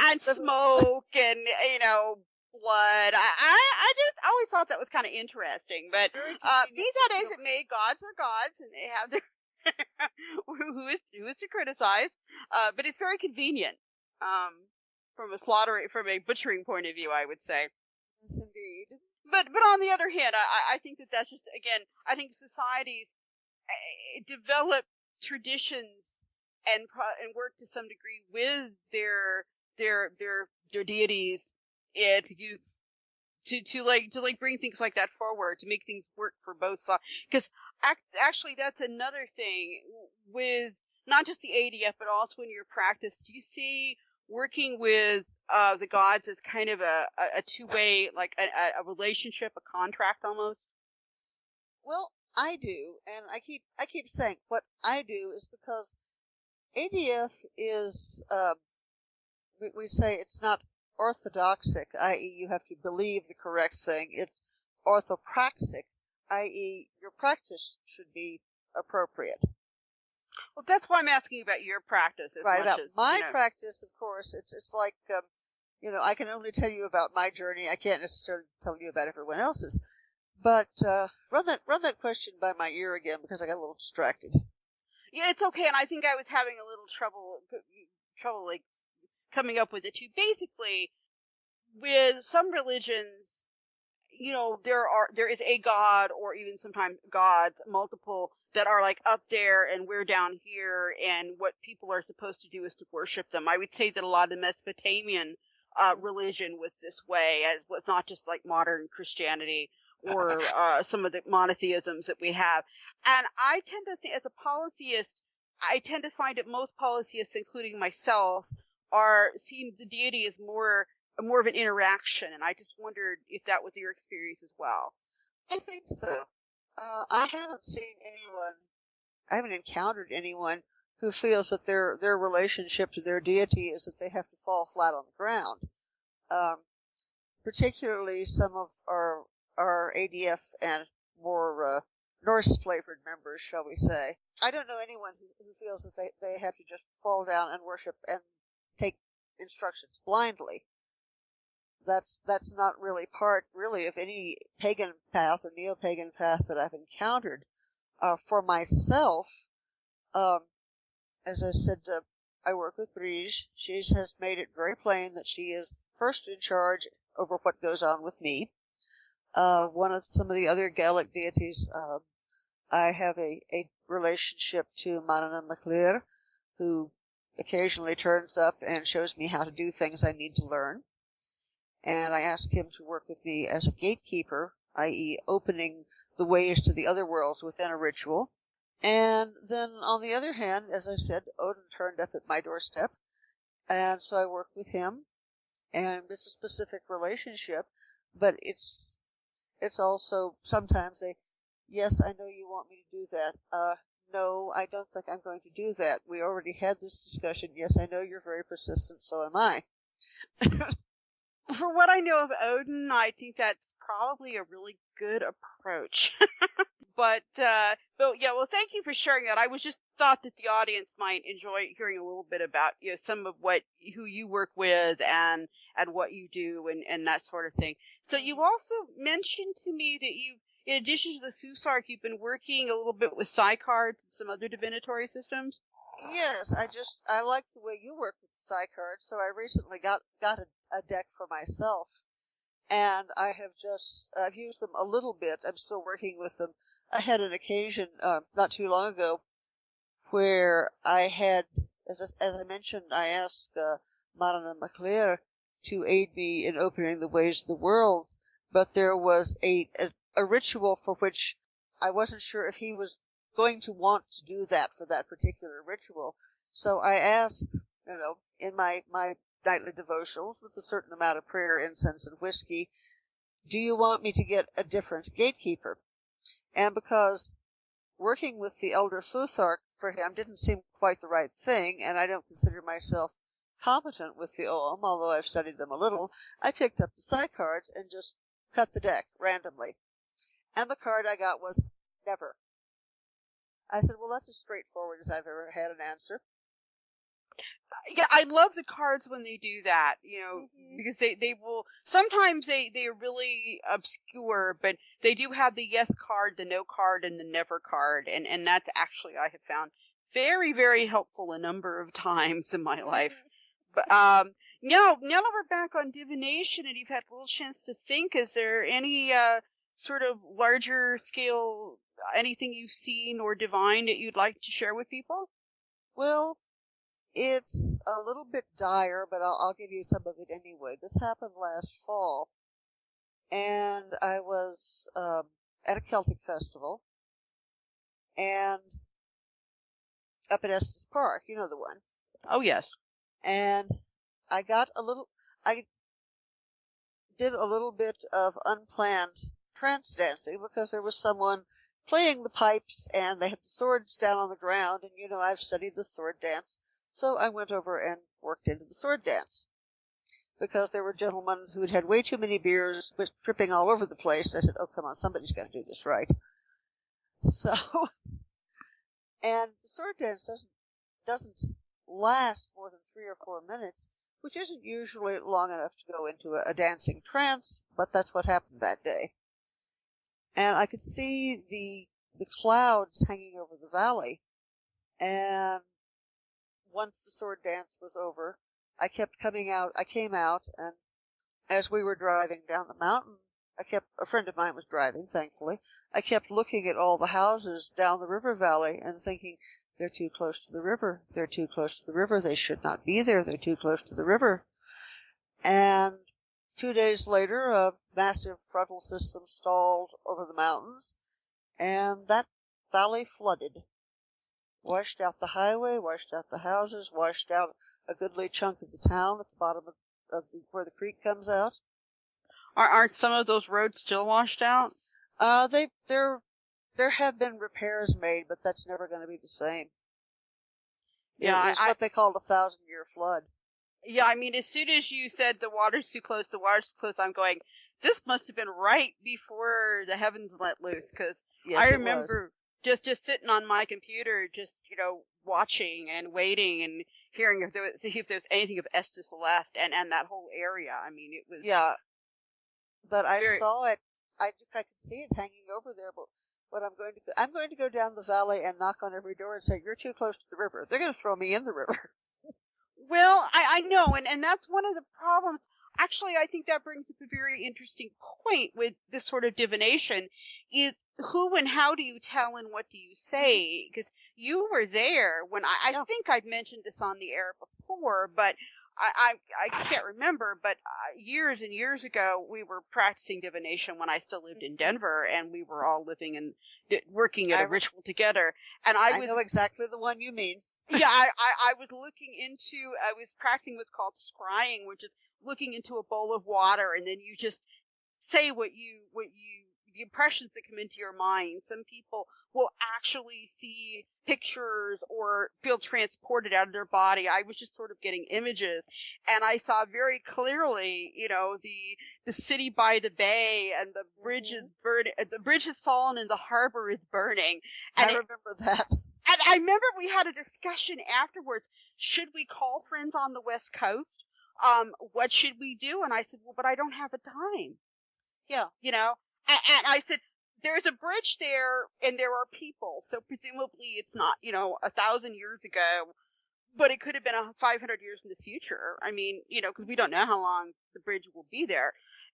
and smoke and blood. I just always thought that was kind of interesting. But be that as it may, gods are gods, and they have their who is to criticize. But it's very convenient. From a butchering point of view, I would say. Yes, indeed. But on the other hand, I think that's just, again, I think societies develop traditions and work to some degree with their deities and to bring things like that forward, to make things work for both sides. Because actually, that's another thing with not just the ADF, but also in your practice. Do you see working with the gods as kind of a two-way, like a relationship, a contract almost? Well, I do, and I keep saying what I do is because ADF is we say it's not orthodoxic, i.e. you have to believe the correct thing. It's orthopraxic, i.e. your practice should be appropriate. Well, that's why I'm asking you about your practice. Right, about my practice, of course, it's like, I can only tell you about my journey. I can't necessarily tell you about everyone else's. But run that question by my ear again, because I got a little distracted. Yeah, it's okay, and I think I was having a little trouble like coming up with it too. Basically, with some religions, there is a god, or even sometimes gods, multiple, that are like up there and we're down here, and what people are supposed to do is to worship them. I would say that a lot of the Mesopotamian religion was this way, as was not just like modern Christianity or some of the monotheisms that we have. And I tend to think, as a polytheist, I tend to find that most polytheists, including myself, are seeing the deity as more of an interaction, and I just wondered if that was your experience as well. I think so. I haven't encountered anyone who feels that their relationship to their deity is that they have to fall flat on the ground. Particularly some of our ADF and more Norse-flavored members, shall we say. I don't know anyone who feels that they have to just fall down and worship and take instructions blindly. That's not really part, really, of any pagan path or neo-pagan path that I've encountered. For myself, as I said, I work with Brige. She has made it very plain that she is first in charge over what goes on with me. Some of the other Gaelic deities, I have a relationship to Manana MacLear, who occasionally turns up and shows me how to do things I need to learn. And I ask him to work with me as a gatekeeper, i.e. opening the ways to the other worlds within a ritual. And then, on the other hand, as I said, Odin turned up at my doorstep, and so I work with him. and it's a specific relationship, but it's also sometimes a, yes, I know you want me to do that. No, I don't think I'm going to do that. We already had this discussion. Yes, I know you're very persistent, so am I. For what I know of Odin, I think that's probably a really good approach. But yeah, well, thank you for sharing that. I was just thought that the audience might enjoy hearing a little bit about, some of who you work with and what you do and that sort of thing. So you also mentioned to me that in addition to the Fusark, you've been working a little bit with Psycards and some other divinatory systems. Yes, I like the way you work with the Psycards, so I recently got a deck for myself, and I've used them a little bit. I'm still working with them. I had an occasion not too long ago where I had, as I mentioned, I asked Marana MacLear to aid me in opening the ways of the worlds, but there was a ritual for which I wasn't sure if he was going to want to do that for that particular ritual. So I asked, in my nightly devotionals with a certain amount of prayer, incense, and whiskey, do you want me to get a different gatekeeper? And because working with the Elder Futhark for him didn't seem quite the right thing, and I don't consider myself competent with the Ogham, although I've studied them a little, I picked up the Psycards and just cut the deck randomly. And the card I got was never. I said, well, that's as straightforward as I've ever had an answer. Yeah, I love the cards when they do that, because they will, sometimes they're really obscure, but they do have the yes card, the no card, and the never card, and that's actually, I have found very, very helpful a number of times in my life. But, now that we're back on divination and you've had a little chance to think, is there any, sort of larger scale, anything you've seen or divined that you'd like to share with people? Well, it's a little bit dire, but I'll give you some of it anyway. This happened last fall, and I was at a Celtic festival, and up at Estes Park, you know the one. Oh, yes. And I did a little bit of unplanned trance dancing because there was someone playing the pipes and they had the swords down on the ground, and I've studied the sword dance, so I went over and worked into the sword dance because there were gentlemen who had way too many beers, was tripping all over the place. I said, oh, come on, somebody's got to do this right. So, and the sword dance doesn't last more than 3 or 4 minutes, which isn't usually long enough to go into a dancing trance, but that's what happened that day. And I could see the clouds hanging over the valley, and once the sword dance was over, I came out, and as we were driving down the mountain, a friend of mine was driving, thankfully, I kept looking at all the houses down the river valley and thinking, they're too close to the river, they're too close to the river, they should not be there, they're too close to the river. And 2 days later, a massive frontal system stalled over the mountains, and that valley flooded. Washed out the highway, washed out the houses, washed out a goodly chunk of the town at the bottom of where the creek comes out. Aren't some of those roads still washed out? There have been repairs made, but that's never going to be the same. Yeah, it was what they called a 1,000-year flood. Yeah, I mean, as soon as you said the water's too close, I'm going, this must have been right before the heavens let loose, because yes, I remember just sitting on my computer, just, watching and waiting and hearing if there was anything of Estes left and that whole area. I mean, it was... Yeah, but I saw it, I could see it hanging over there, but what I'm going to go down the valley and knock on every door and say, you're too close to the river. They're going to throw me in the river. Well, I know, and that's one of the problems. Actually, I think that brings up a very interesting point with this sort of divination, is who and how do you tell and what do you say? Because you were there when I think I've mentioned this on the air before, but I can't remember, but years and years ago, we were practicing divination when I still lived in Denver, and we were all living and working at a ritual together. And I know exactly the one you mean. Yeah, I was practicing what's called scrying, which is looking into a bowl of water and then you just say the impressions that come into your mind. Some people will actually see pictures or feel transported out of their body. I was just sort of getting images, and I saw very clearly, the city by the bay, and the bridge is burning. The bridge has fallen and the harbor is burning. And I remember that. And I remember we had a discussion afterwards. Should we call friends on the West Coast? What should we do? And I said, well, but I don't have a dime. Yeah. And I said, there's a bridge there and there are people. So presumably it's not, 1,000 years ago, but it could have been 500 years in the future. I mean, because we don't know how long the bridge will be there.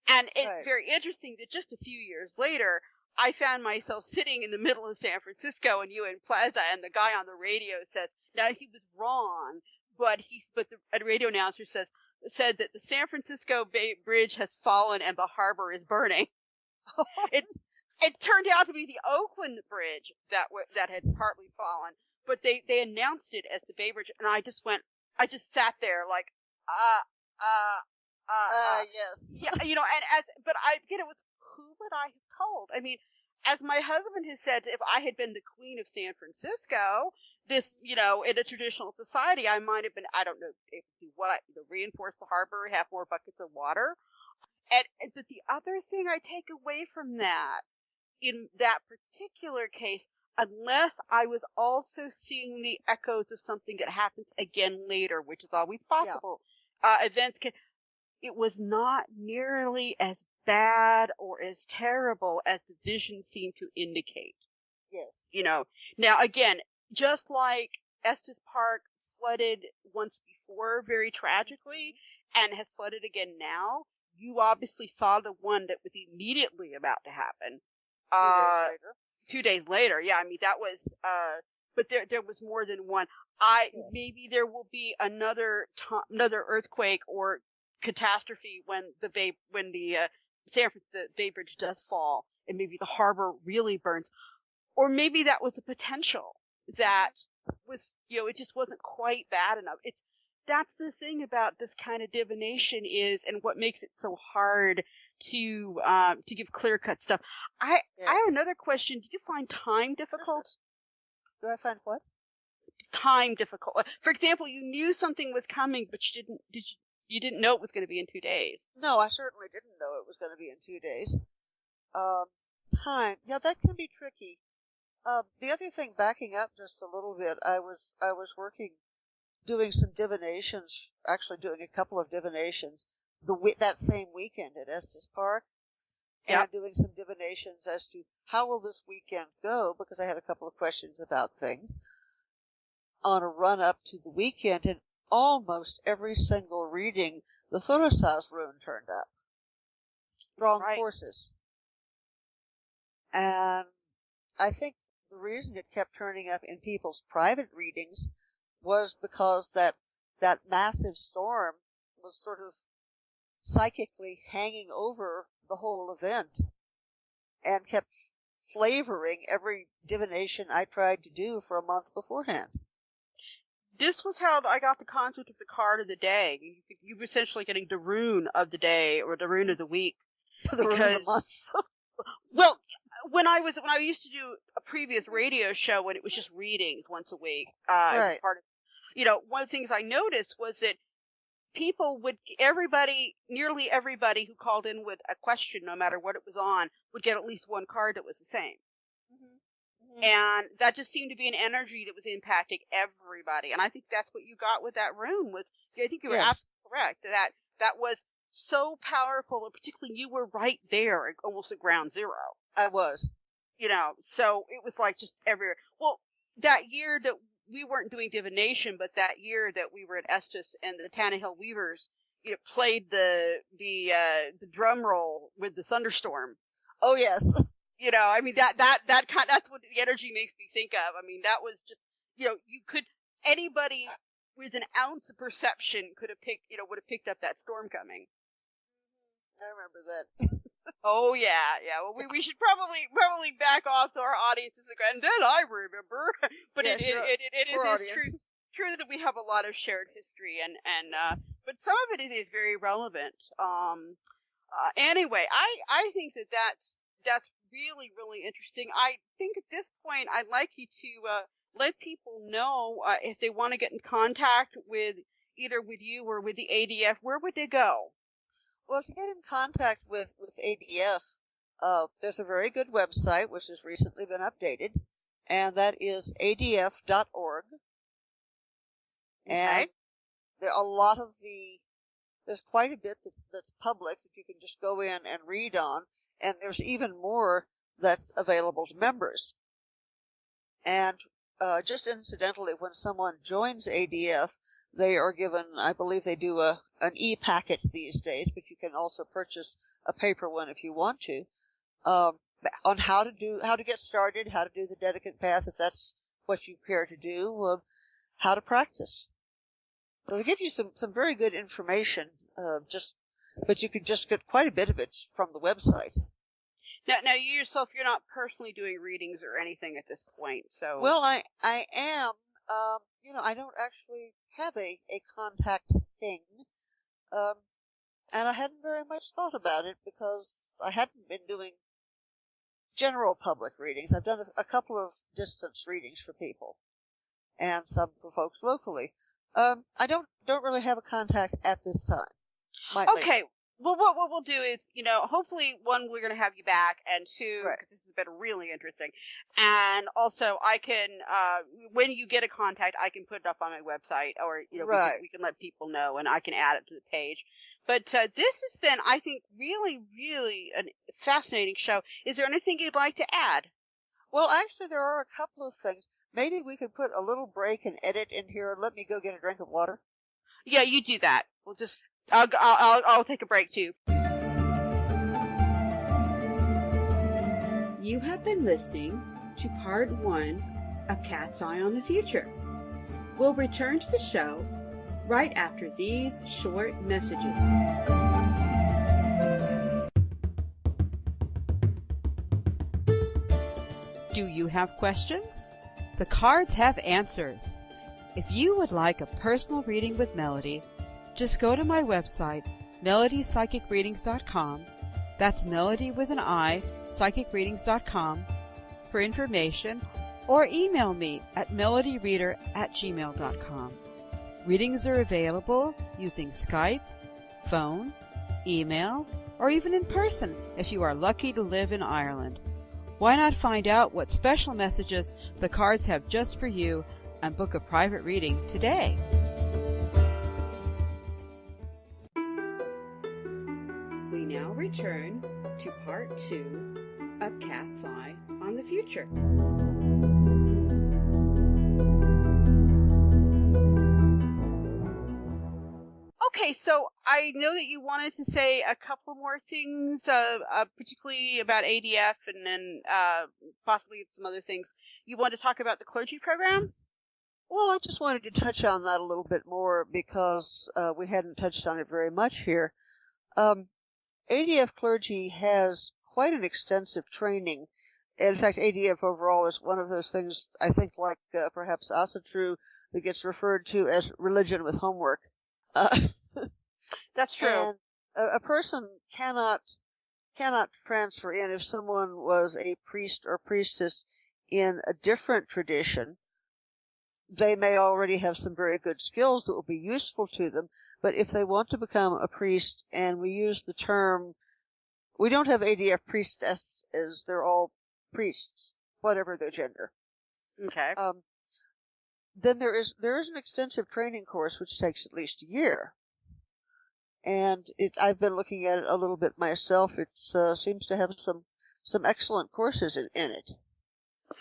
And it's very interesting that just a few years later, I found myself sitting in the middle of San Francisco and UN Plaza, and the guy on the radio said, now he was wrong, but the radio announcer said that the San Francisco Bay Bridge has fallen and the harbor is burning. It turned out to be the Oakland Bridge that had partly fallen, but they announced it as the Bay Bridge, and I just sat there like, yes. Yeah, but it was, who would I have told? I mean, as my husband has said, if I had been the queen of San Francisco, this, in a traditional society, I might have been, I don't know, able to do what, reinforce the harbor, have more buckets of water. But the other thing I take away from that, in that particular case, unless I was also seeing the echoes of something that happens again later, which is always possible, events it was not nearly as bad or as terrible as the vision seemed to indicate. Yes. Now again, just like Estes Park flooded once before very tragically and has flooded again now, you obviously saw the one that was immediately about to happen. 2 days later. Yeah, I mean, that was, but there was more than one. Maybe there will be another earthquake or catastrophe when the Bay Bridge does fall, and maybe the harbor really burns. Or maybe that was a potential that was, it just wasn't quite bad enough. That's the thing about this kind of divination and what makes it so hard to give clear-cut stuff. I have another question. Did you find time difficult? Do I find what? Time difficult. For example, you knew something was coming, but you didn't know it was going to be in 2 days. No, I certainly didn't know it was going to be in 2 days. Time. Yeah, that can be tricky. The other thing, backing up just a little bit, I was working, doing some divinations, actually doing a couple of divinations that same weekend at Estes Park, and doing some divinations as to how will this weekend go, because I had a couple of questions about things on a run up to the weekend, and almost every single reading, the Thorosaz rune turned up. Strong forces. And I think the reason it kept turning up in people's private readings was because that massive storm was sort of psychically hanging over the whole event and kept flavoring every divination I tried to do for a month beforehand. This was how I got the concept of the card of the day. You were essentially getting the rune of the day or the rune of the week. The rune of the month. Well, when I used to do a previous radio show when it was just readings once a week, as part of, one of the things I noticed was that nearly everybody who called in with a question, no matter what it was on, would get at least one card that was the same. Mm-hmm. And that just seemed to be an energy that was impacting everybody. And I think that's what you got with that rune I think you were absolutely correct. That was so powerful, and particularly you were right there, almost at ground zero. I was. So it was like just everywhere. Well, that year that we weren't doing divination, but that year that we were at Estes and the Tannehill Weavers, played the drum roll with the thunderstorm. Oh yes. I mean that's what the energy makes me think of. I mean, that was just, anybody with an ounce of perception would have picked up that storm coming. I remember that. Oh yeah. Well, we should probably back off to our audiences again. Then I remember, but it is true. true that we have a lot of shared history, but some of it is very relevant. Anyway, I think that's really, really interesting. I think at this point, I'd like you to let people know if they want to get in contact with either with you or with the ADF, where would they go? Well, to get in contact with ADF, there's a very good website which has recently been updated, and that is adf.org. Okay. And there's quite a bit that's public that you can just go in and read on, and there's even more that's available to members. And just incidentally, when someone joins ADF, they are given, I believe they do an e-packet these days, but you can also purchase a paper one if you want to, on how to get started, how to do the dedicant path if that's what you care to do, how to practice. So they give you some very good information, but you can just get quite a bit of it from the website. Now you yourself, you're not personally doing readings or anything at this point, so. Well, I am. I don't actually have a contact thing, and I hadn't very much thought about it because I hadn't been doing general public readings. I've done a couple of distance readings for people, and some for folks locally. I don't really have a contact at this time. Okay. Well, what we'll do is, hopefully, one, we're going to have you back, and two, because this has been really interesting, and also I can, when you get a contact, I can put it up on my website, or, we can let people know, and I can add it to the page. But this has been, I think, really, really a fascinating show. Is there anything you'd like to add? Well, actually, there are a couple of things. Maybe we could put a little break and edit in here and let me go get a drink of water. Yeah, you do that. We'll just... I'll take a break too. You have been listening to part 1 of Cat's Eye on the Future. We'll return to the show right after these short messages. Do you have questions? The cards have answers. If you would like a personal reading with Melodi, just go to my website, melodipsychicreadings.com. That's Melody with an I, psychicreadings.com for information, or email me at melodyreader@gmail.com. Readings are available using Skype, phone, email, or even in person if you are lucky to live in Ireland. Why not find out what special messages the cards have just for you and book a private reading today? We now return to part 2 of Cat's Eye on the Future. Okay, so I know that you wanted to say a couple more things, particularly about ADF and then possibly some other things. You want to talk about the clergy program? Well, I just wanted to touch on that a little bit more because we hadn't touched on it very much here. ADF clergy has quite an extensive training. In fact, ADF overall is one of those things, I think, like perhaps Asatru, that gets referred to as religion with homework. That's true. And a person cannot transfer in if someone was a priest or priestess in a different tradition. They may already have some very good skills that will be useful to them, but if they want to become a priest, and we use the term, we don't have ADF priestesses, they're all priests, whatever their gender. Okay. Then there is an extensive training course which takes at least a year. And I've been looking at it a little bit myself. It seems to have some excellent courses in it.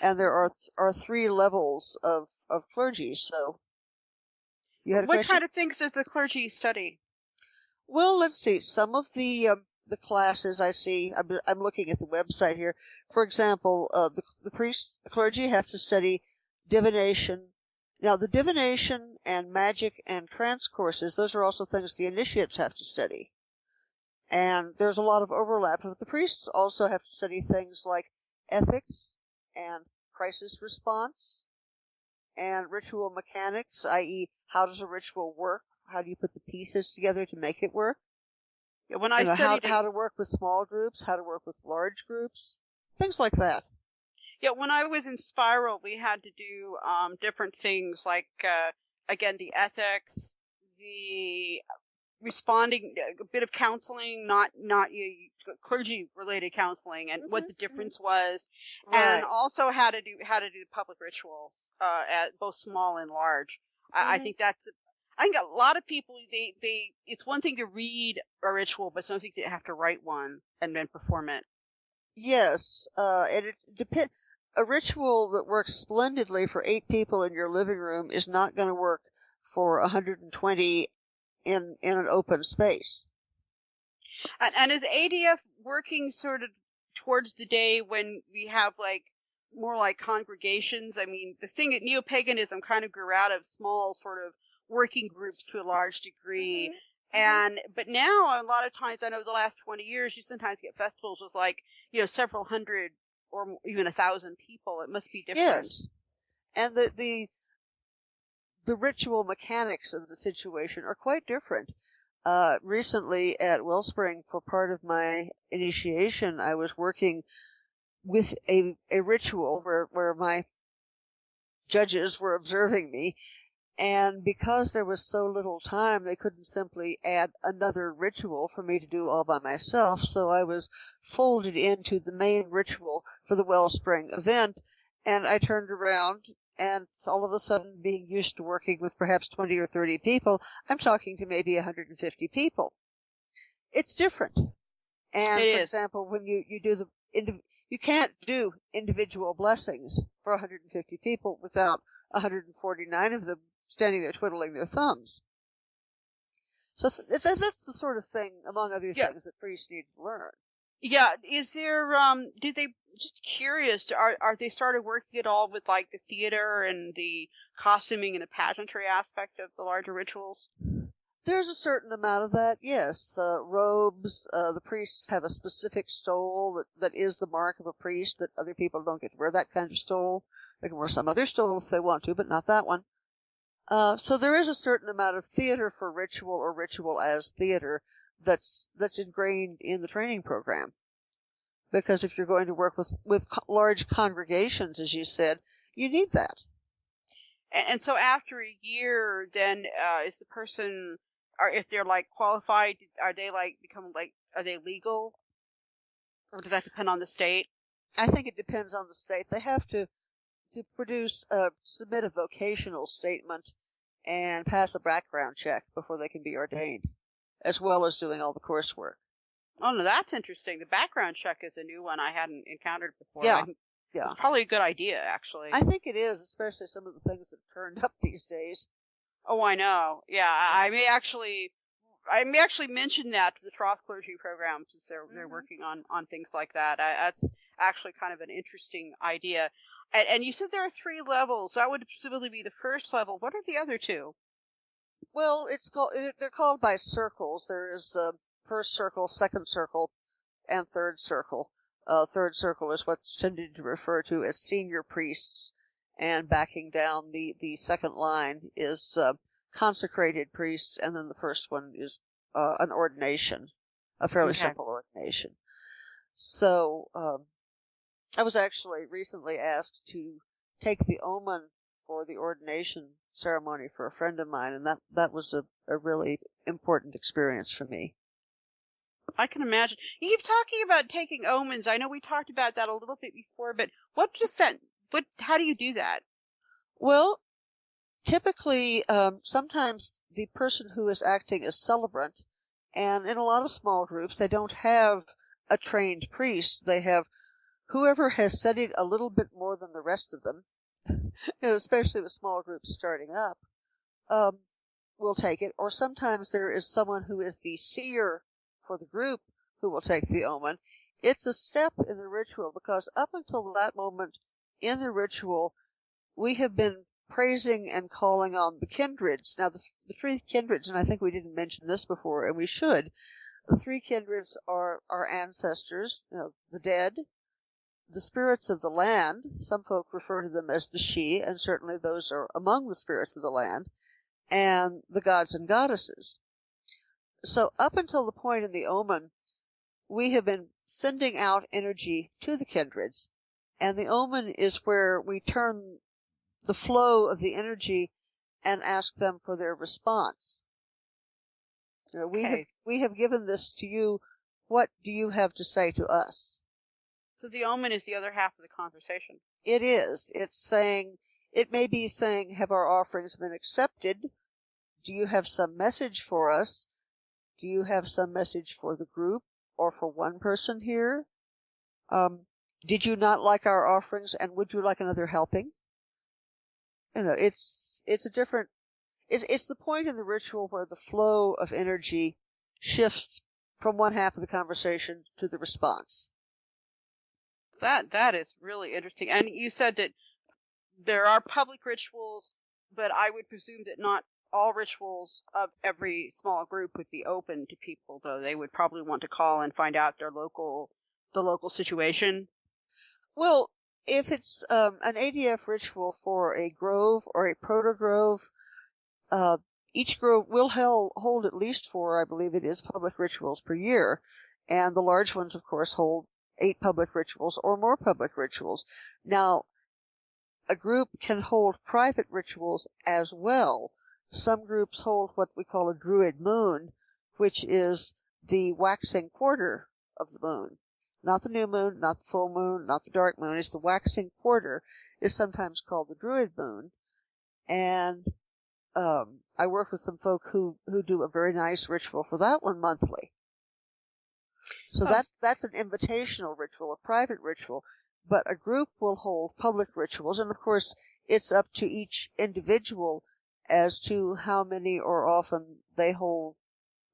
And there are 3 levels of clergy, so you had a question? What kind of things does the clergy study? Well, let's see. Some of the classes I see, I'm looking at the website here. For example, the priests, the clergy have to study divination. Now, the divination and magic and trance courses, those are also things the initiates have to study. And there's a lot of overlap. But the priests also have to study things like ethics and crisis response and ritual mechanics, i.e. how does a ritual work? How do you put the pieces together to make it work? Yeah, when I studied how to work with small groups, how to work with large groups, things like that. Yeah, when I was in Spiral, we had to do different things like again the ethics, the responding, a bit of counseling, not clergy related counseling, and what the difference was, Right. and also how to do public rituals, at both small and large. I think I think a lot of people they it's one thing to read a ritual, but something to have to write one and then perform it. Yes, and it depends. A ritual that works splendidly for 8 people in your living room is not going to work for 120 in an open space. And is ADF working sort of towards the day when we have like more like congregations? I mean, the thing at neo-paganism kind of grew out of small sort of working groups to a large degree. But now a lot of times, I know the last 20 years, you sometimes get festivals with like, several hundred or even 1,000 people. It must be different. Yes. And the ritual mechanics of the situation are quite different. Recently at Wellspring, for part of my initiation, I was working with a ritual where my judges were observing me, and because there was so little time, they couldn't simply add another ritual for me to do all by myself, so I was folded into the main ritual for the Wellspring event, and I turned around, and all of a sudden, being used to working with perhaps 20 or 30 people, I'm talking to maybe 150 people. It's different. And for example, when you do you can't do individual blessings for 150 people without 149 of them standing there twiddling their thumbs. So that's the sort of thing, among other things, that priests need to learn. Yeah. Is there, just curious, are they started working at all with like the theater and the costuming and the pageantry aspect of the larger rituals? There's a certain amount of that, yes. Robes, the priests have a specific stole that is the mark of a priest, that other people don't get to wear that kind of stole. They can wear some other stole if they want to, but not that one. So there is a certain amount of theater for ritual or ritual as theater that's ingrained in the training program. Because if you're going to work with large congregations, as you said, you need that. And so after a year, then is the person, or if they're like qualified, are they like are they legal, or does that depend on the state? I think it depends on the state. They have to submit a vocational statement and pass a background check before they can be ordained, as well as doing all the coursework. Oh, no, that's interesting. The background check is a new one I hadn't encountered before. Yeah. It's probably a good idea, actually. I think it is, especially some of the things that have turned up these days. Oh, I know. Yeah, I may actually mention that to the Troth Clergy program, since they're working on things like that. That's actually kind of an interesting idea. And you said there are 3 levels. That would presumably be the first level. What are the other 2? Well, they're called by circles. There is first circle, second circle, and third circle. Third circle is what's tended to refer to as senior priests, and backing down the second line is consecrated priests, and then the first one is an ordination, a fairly simple ordination. So I was actually recently asked to take the omen for the ordination ceremony for a friend of mine, and that was a really important experience for me. I can imagine. You keep talking about taking omens. I know we talked about that a little bit before, but how do you do that? Well, typically, sometimes the person who is acting as celebrant, and in a lot of small groups, they don't have a trained priest. They have whoever has studied a little bit more than the rest of them, especially with small groups starting up, will take it. Or sometimes there is someone who is the seer for the group who will take the omen. It's a step in the ritual, because up until that moment in the ritual, we have been praising and calling on the kindreds. Now, the 3 kindreds, and I think we didn't mention this before, and we should. The 3 kindreds are our ancestors, the dead, the spirits of the land. Some folk refer to them as the She, and certainly those are among the spirits of the land, and the gods and goddesses. So up until the point in the omen, we have been sending out energy to the kindreds, and the omen is where we turn the flow of the energy and ask them for their response. We have given this to you. What do you have to say to us? So the omen is the other half of the conversation. It is. It may be saying, have our offerings been accepted? Do you have some message for us? Do you have some message for the group or for one person here? Did you not like our offerings and would you like another helping? It's the point in the ritual where the flow of energy shifts from one half of the conversation to the response. That is really interesting. And you said that there are public rituals, but I would presume that not all rituals of every small group would be open to people, though they would probably want to call and find out the local situation. Well, if it's an ADF ritual for a grove or a proto-grove, each grove will hold at least 4, I believe it is, public rituals per year. And the large ones, of course, hold 8 public rituals or more public rituals. Now, a group can hold private rituals as well. Some groups hold what we call a Druid moon, which is the waxing quarter of the moon. Not the new moon, not the full moon, not the dark moon. It's the waxing quarter, is sometimes called the Druid moon. And I work with some folk who do a very nice ritual for that one monthly. So that's an invitational ritual, a private ritual. But a group will hold public rituals, and of course it's up to each individual as to how many or often they hold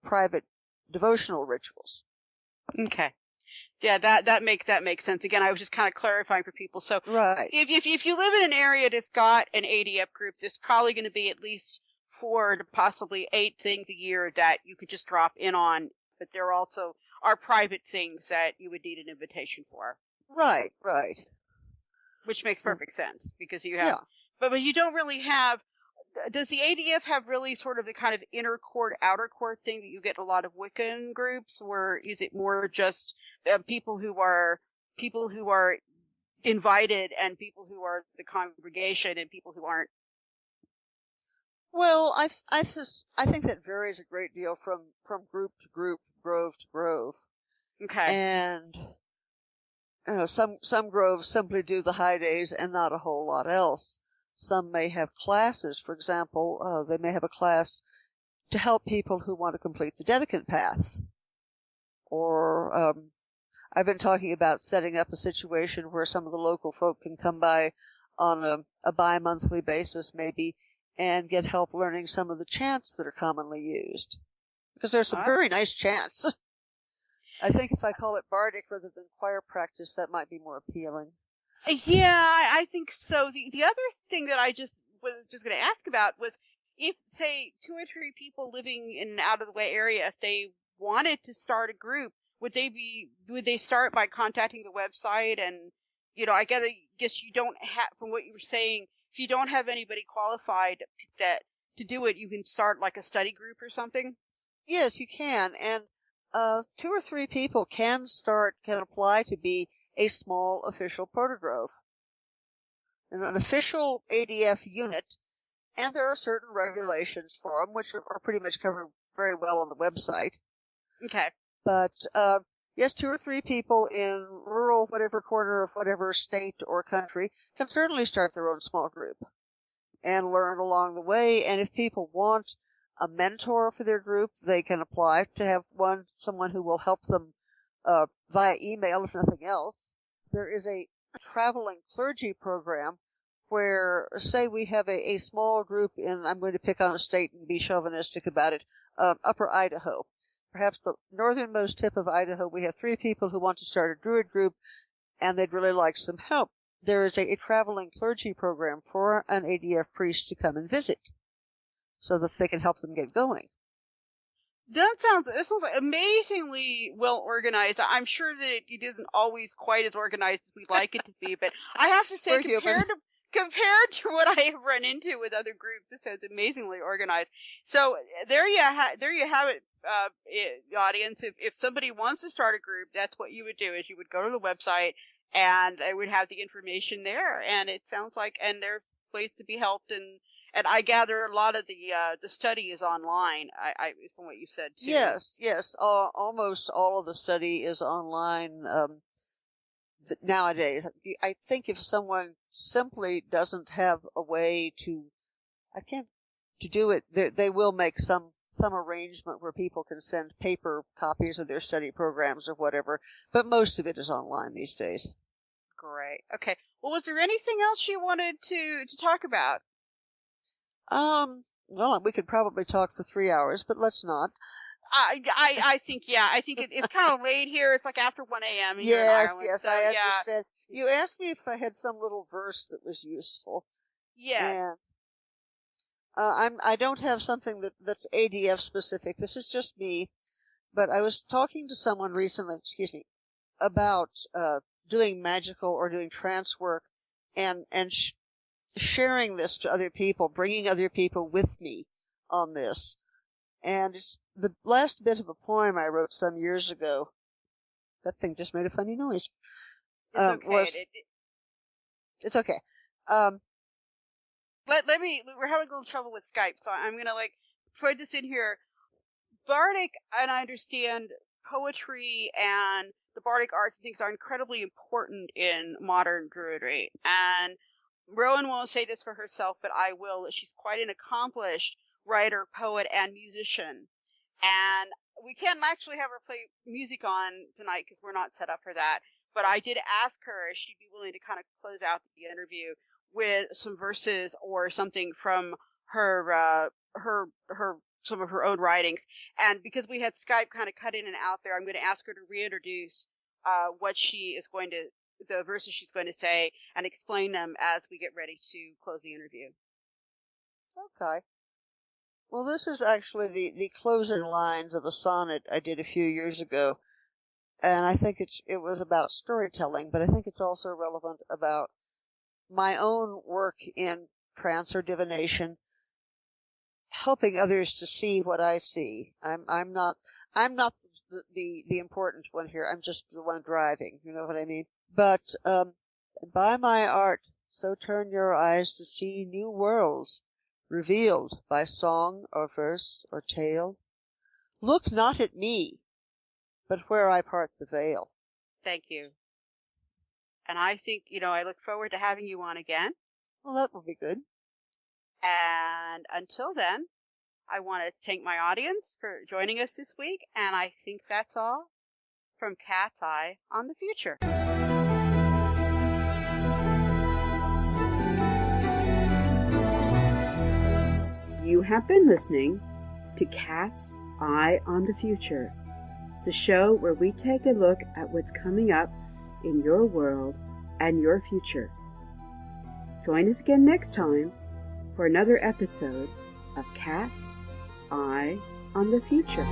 private devotional rituals. Okay. Yeah, that makes sense. Again, I was just kind of clarifying for people. So right. If you live in an area that's got an ADF group, there's probably going to be at least 4 to possibly 8 things a year that you could just drop in on, but there also are private things that you would need an invitation for. Right. Which makes perfect sense because you have, but you don't really have. Does the ADF have really sort of the kind of inner court, outer court thing that you get in a lot of Wiccan groups, or is it more just people who are invited and people who are the congregation and people who aren't? Well, I think that varies a great deal from group to group, grove to grove. Okay. And some groves simply do the high days and not a whole lot else. Some may have classes. For example, they may have a class to help people who want to complete the Dedicant paths. Or I've been talking about setting up a situation where some of the local folk can come by on a bi-monthly basis maybe and get help learning some of the chants that are commonly used. Because there's some very nice chants. I think if I call it bardic rather than choir practice, that might be more appealing. Yeah, I think so. The other thing that I was just going to ask about was if, say, 2 or 3 people living in an out of the way area, if they wanted to start a group, would they start by contacting the website? And, I guess you don't have, from what you were saying, if you don't have anybody qualified to do it, you can start like a study group or something? Yes, you can. And 2 or 3 people can apply to be a small official proto-grove. And an official ADF unit, and there are certain regulations for them, which are pretty much covered very well on the website. Okay. But, yes, 2 or 3 people in rural whatever corner of whatever state or country can certainly start their own small group and learn along the way. And if people want a mentor for their group, they can apply to have someone who will help them via email, if nothing else. There is a traveling clergy program where, say we have a small group in, I'm going to pick on a state and be chauvinistic about it, Upper Idaho. Perhaps the northernmost tip of Idaho, we have 3 people who want to start a Druid group, and they'd really like some help. There is a traveling clergy program for an ADF priest to come and visit, so that they can help them get going. This sounds like amazingly well organized. I'm sure that it isn't always quite as organized as we'd like it to be, but I have to say, We're human. compared to what I have run into with other groups, this sounds amazingly organized. So there you have it, audience. If somebody wants to start a group, that's what you would do: is you would go to the website and it would have the information there. And it sounds like, and there's ways to be helped, and I gather a lot of the study is online. I from what you said too. Yes. Almost all of the study is online nowadays. I think if someone simply doesn't have a way to do it, they will make some arrangement where people can send paper copies of their study programs or whatever. But most of it is online these days. Great. Okay. Well, was there anything else you wanted to talk about? Well, we could probably talk for 3 hours, but let's not. I think it's kind of late here. It's like after 1 a.m. Yes, so, I understand. You asked me if I had some little verse that was useful. Yeah. And I don't have something that's ADF specific. This is just me. But I was talking to someone recently, about doing magical or doing trance work, and sharing this to other people, bringing other people with me on this. And it's the last bit of a poem I wrote some years ago. That thing just made a funny noise. It's okay. It's okay. We're having a little trouble with Skype, so I'm gonna put this in here. Bardic, and I understand poetry and the Bardic arts and things are incredibly important in modern Druidry. And Rowen won't say this for herself, but I will. She's quite an accomplished writer, poet, and musician. And we can't actually have her play music on tonight because we're not set up for that. But I did ask her if she'd be willing to kind of close out the interview with some verses or something from her some of her own writings. And because we had Skype kind of cut in and out there, I'm going to ask her to reintroduce the verses she's going to say, and explain them as we get ready to close the interview. Okay. Well, this is actually the closing lines of a sonnet I did a few years ago. And I think it was about storytelling, but I think it's also relevant about my own work in trance or divination, helping others to see what I see. I'm not the important one here. I'm just the one driving. You know what I mean? But by my art, so turn your eyes to see new worlds revealed by song or verse or tale. Look not at me, but where I part the veil. Thank you. And I think, I look forward to having you on again. Well, that will be good. And until then, I want to thank my audience for joining us this week. And I think that's all from Cat's Eye on the Future. You have been listening to Cat's Eye on the Future, the show where we take a look at what's coming up in your world and your future. Join us again next time for another episode of Cat's Eye on the Future.